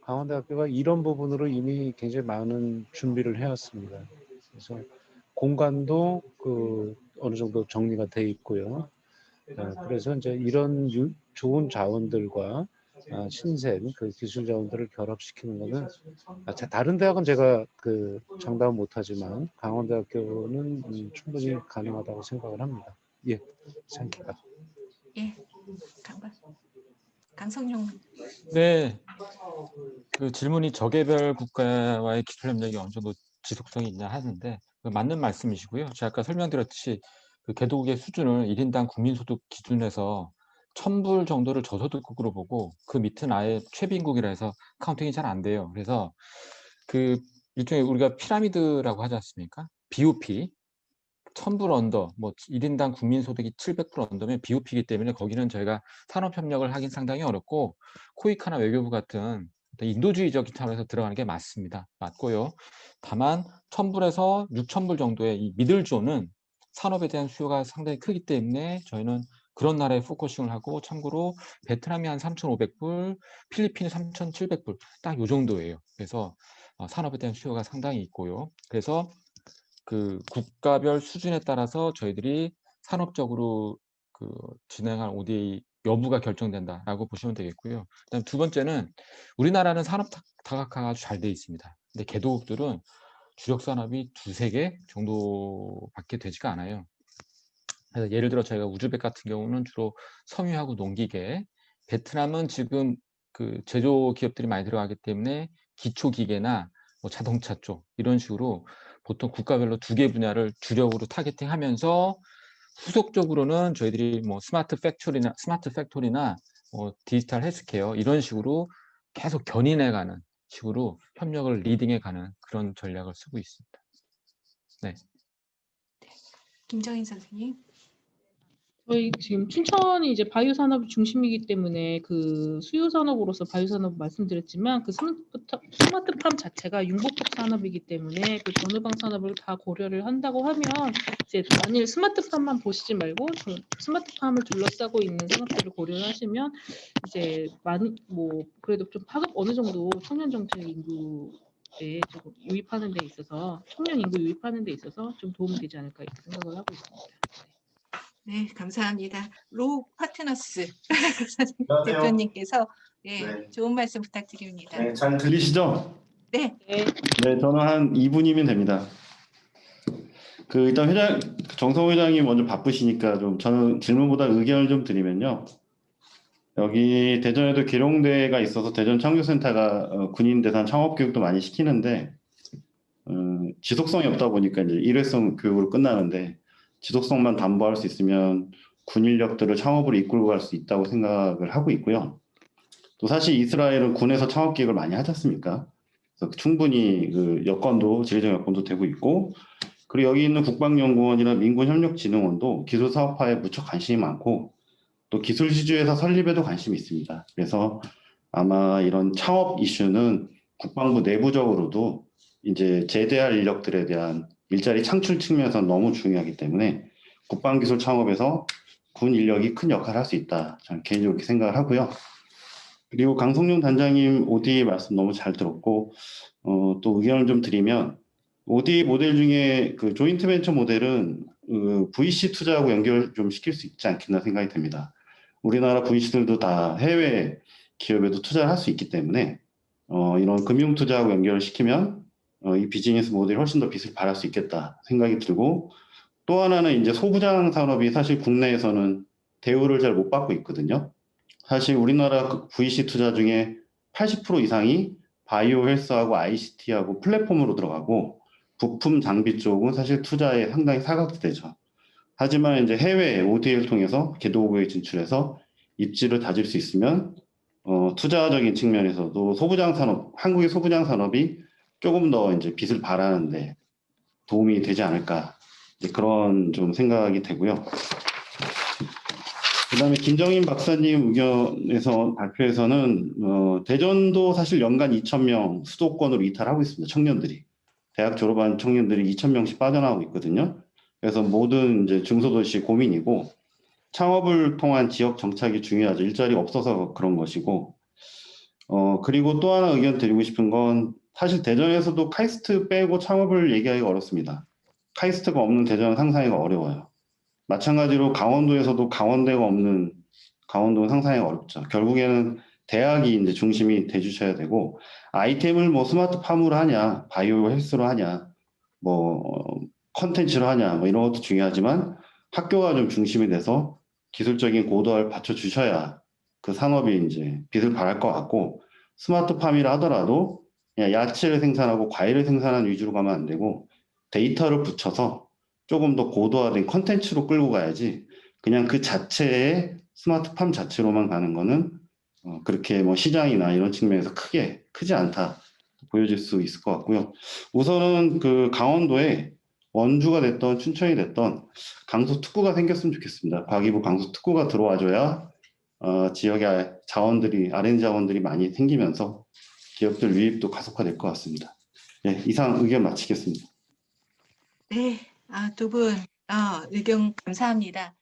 강원대학교가 이런 부분으로 이미 굉장히 많은 준비를 해왔습니다. 그래서 공간도 어느 정도 정리가 돼 있고요. 그래서 이제 이런 좋은 자원들과 신생 기술 자원들을 결합시키는 것은 다른 대학은 제가 장담 못하지만 강원대학교는 충분히 가능하다고 생각을 합니다. 예, 이상입니다. 예, 강성용. 네, 그 질문이 저개별 국가와의 기술 협력이 어느 정도 지속성이 있냐 하는데 맞는 말씀이시고요. 제가 아까 설명드렸듯이 그 개도국의 수준을 1인당 국민소득 기준에서 1,000불 정도를 저소득국으로 보고 그 밑은 아예 최빈국이라 해서 카운팅이 잘 안 돼요. 그래서 그 일종의 우리가 피라미드라고 하지 않습니까? BOP 1,000불 언더, 뭐 1인당 국민소득이 700불 언더면 BOP이기 때문에 거기는 저희가 산업협력을 하긴 상당히 어렵고 코이카나 외교부 같은 인도주의적인 차원에서 들어가는 게 맞습니다. 맞고요. 다만 1,000불에서 6,000불 정도의 이 미들존은 산업에 대한 수요가 상당히 크기 때문에 저희는 그런 나라에 포커싱을 하고 참고로 베트남이 한 3,500불, 필리핀이 3,700불 딱 요 정도예요. 그래서 산업에 대한 수요가 상당히 있고요. 그래서 그 국가별 수준에 따라서 저희들이 산업적으로 진행할 ODA 여부가 결정된다라고 보시면 되겠고요. 그다음 두 번째는 우리나라는 산업 다각화가 아주 잘 돼 있습니다. 근데 개도국들은 주력 산업이 2-3개 정도밖에 되지가 않아요. 그래서 예를 들어 저희가 우즈벡 같은 경우는 주로 섬유하고 농기계, 베트남은 지금 그 제조 기업들이 많이 들어가기 때문에 기초 기계나 뭐 자동차 쪽 이런 식으로 보통 국가별로 2개 분야를 주력으로 타겟팅하면서 후속적으로는 저희들이 뭐 스마트 팩토리나 디지털 헬스케어 이런 식으로 계속 견인해가는 식으로 협력을 리딩해가는 그런 전략을 쓰고 있습니다. 네. 김정인 선생님. 저희 지금 춘천이 이제 바이오 산업이 중심이기 때문에 그 수요 산업으로서 바이오 산업 말씀드렸지만 그 스마트팜 자체가 융복합 산업이기 때문에 그 전후방 산업을 다 고려를 한다고 하면 이제 만일 스마트팜만 보시지 말고 스마트팜을 둘러싸고 있는 산업들을 고려를 하시면 이제 뭐 그래도 좀 파급 어느 정도 청년 정책 인구에 조금 유입하는 데 있어서 청년 인구 유입하는 데 있어서 좀 도움이 되지 않을까 이렇게 생각을 하고 있습니다. 네, 감사합니다. 로 파트너스 안녕하세요. 대표님께서 네. 좋은 말씀 부탁드립니다. 네, 잘 들리시죠? 네. 네, 저는 한 2분이면 됩니다. 일단 정성호 회장이 먼저 바쁘시니까 좀 저는 질문보다 의견을 좀 드리면요. 여기 대전에도 계룡대가 있어서 대전 창조센터가 군인 대상 창업 교육도 많이 시키는데 지속성이 없다 보니까 이제 일회성 교육으로 끝나는데 지속성만 담보할 수 있으면 군 인력들을 창업으로 이끌고 갈 수 있다고 생각을 하고 있고요. 또 사실 이스라엘은 군에서 창업 기획을 많이 하지 않습니까? 그래서 충분히 지리적 여건도 되고 있고, 그리고 여기 있는 국방연구원이나 민군협력진흥원도 기술 사업화에 무척 관심이 많고, 또 기술 시주에서 설립에도 관심이 있습니다. 그래서 아마 이런 창업 이슈는 국방부 내부적으로도 이제 제대할 인력들에 대한 일자리 창출 측면에서 너무 중요하기 때문에 국방기술 창업에서 군 인력이 큰 역할을 할 수 있다. 저는 개인적으로 그렇게 생각을 하고요. 그리고 강성용 단장님 ODA 말씀 너무 잘 들었고 또 의견을 좀 드리면 ODA 모델 중에 그 조인트 벤처 모델은 VC 투자하고 연결 좀 시킬 수 있지 않겠나 생각이 듭니다. 우리나라 VC들도 다 해외 기업에도 투자를 할 수 있기 때문에 이런 금융 투자하고 연결을 시키면 이 비즈니스 모델이 훨씬 더 빛을 발할 수 있겠다 생각이 들고, 또 하나는 이제 소부장 산업이 사실 국내에서는 대우를 잘 못 받고 있거든요. 사실 우리나라 VC 투자 중에 80% 이상이 바이오 헬스하고 ICT하고 플랫폼으로 들어가고 부품 장비 쪽은 사실 투자에 상당히 사각지대죠. 하지만 이제 해외 ODA를 통해서 개도국에 진출해서 입지를 다질 수 있으면 투자적인 측면에서도 소부장 산업, 한국의 소부장 산업이 조금 더 이제 빛을 발하는데 도움이 되지 않을까 이제 그런 좀 생각이 되고요. 그다음에 김정인 박사님 의견에서 발표에서는 대전도 사실 연간 2,000명 수도권으로 이탈하고 있습니다. 청년들이 대학 졸업한 청년들이 2,000명씩 빠져나오고 있거든요. 그래서 모든 이제 중소도시 고민이고 창업을 통한 지역 정착이 중요하죠. 일자리 없어서 그런 것이고 그리고 또 하나 의견 드리고 싶은 건 사실 대전에서도 카이스트 빼고 창업을 얘기하기가 어렵습니다. 카이스트가 없는 대전은 상상하기가 어려워요. 마찬가지로 강원도에서도 강원대가 없는 강원도는 상상하기가 어렵죠. 결국에는 대학이 이제 중심이 돼주셔야 되고 아이템을 뭐 스마트 팜으로 하냐, 바이오 헬스로 하냐, 뭐 컨텐츠로 하냐, 뭐 이런 것도 중요하지만 학교가 좀 중심이 돼서 기술적인 고도화를 받쳐주셔야 그 산업이 이제 빛을 발할 것 같고 스마트팜이라 하더라도 그냥 야채를 생산하고 과일을 생산하는 위주로 가면 안 되고 데이터를 붙여서 조금 더 고도화된 컨텐츠로 끌고 가야지 그냥 그 자체의 스마트팜 자체로만 가는 거는 그렇게 뭐 시장이나 이런 측면에서 크지 않다 보여질 수 있을 것 같고요. 우선은 그 강원도에 원주가 됐던 춘천이 됐던 강서 특구가 생겼으면 좋겠습니다. 과기부 강서 특구가 들어와줘야 지역의 자원들이 R&D 자원들이 많이 생기면서 기업들 유입도 가속화될 것 같습니다. 네, 이상 의견 마치겠습니다. 네, 두 분 의견 감사합니다.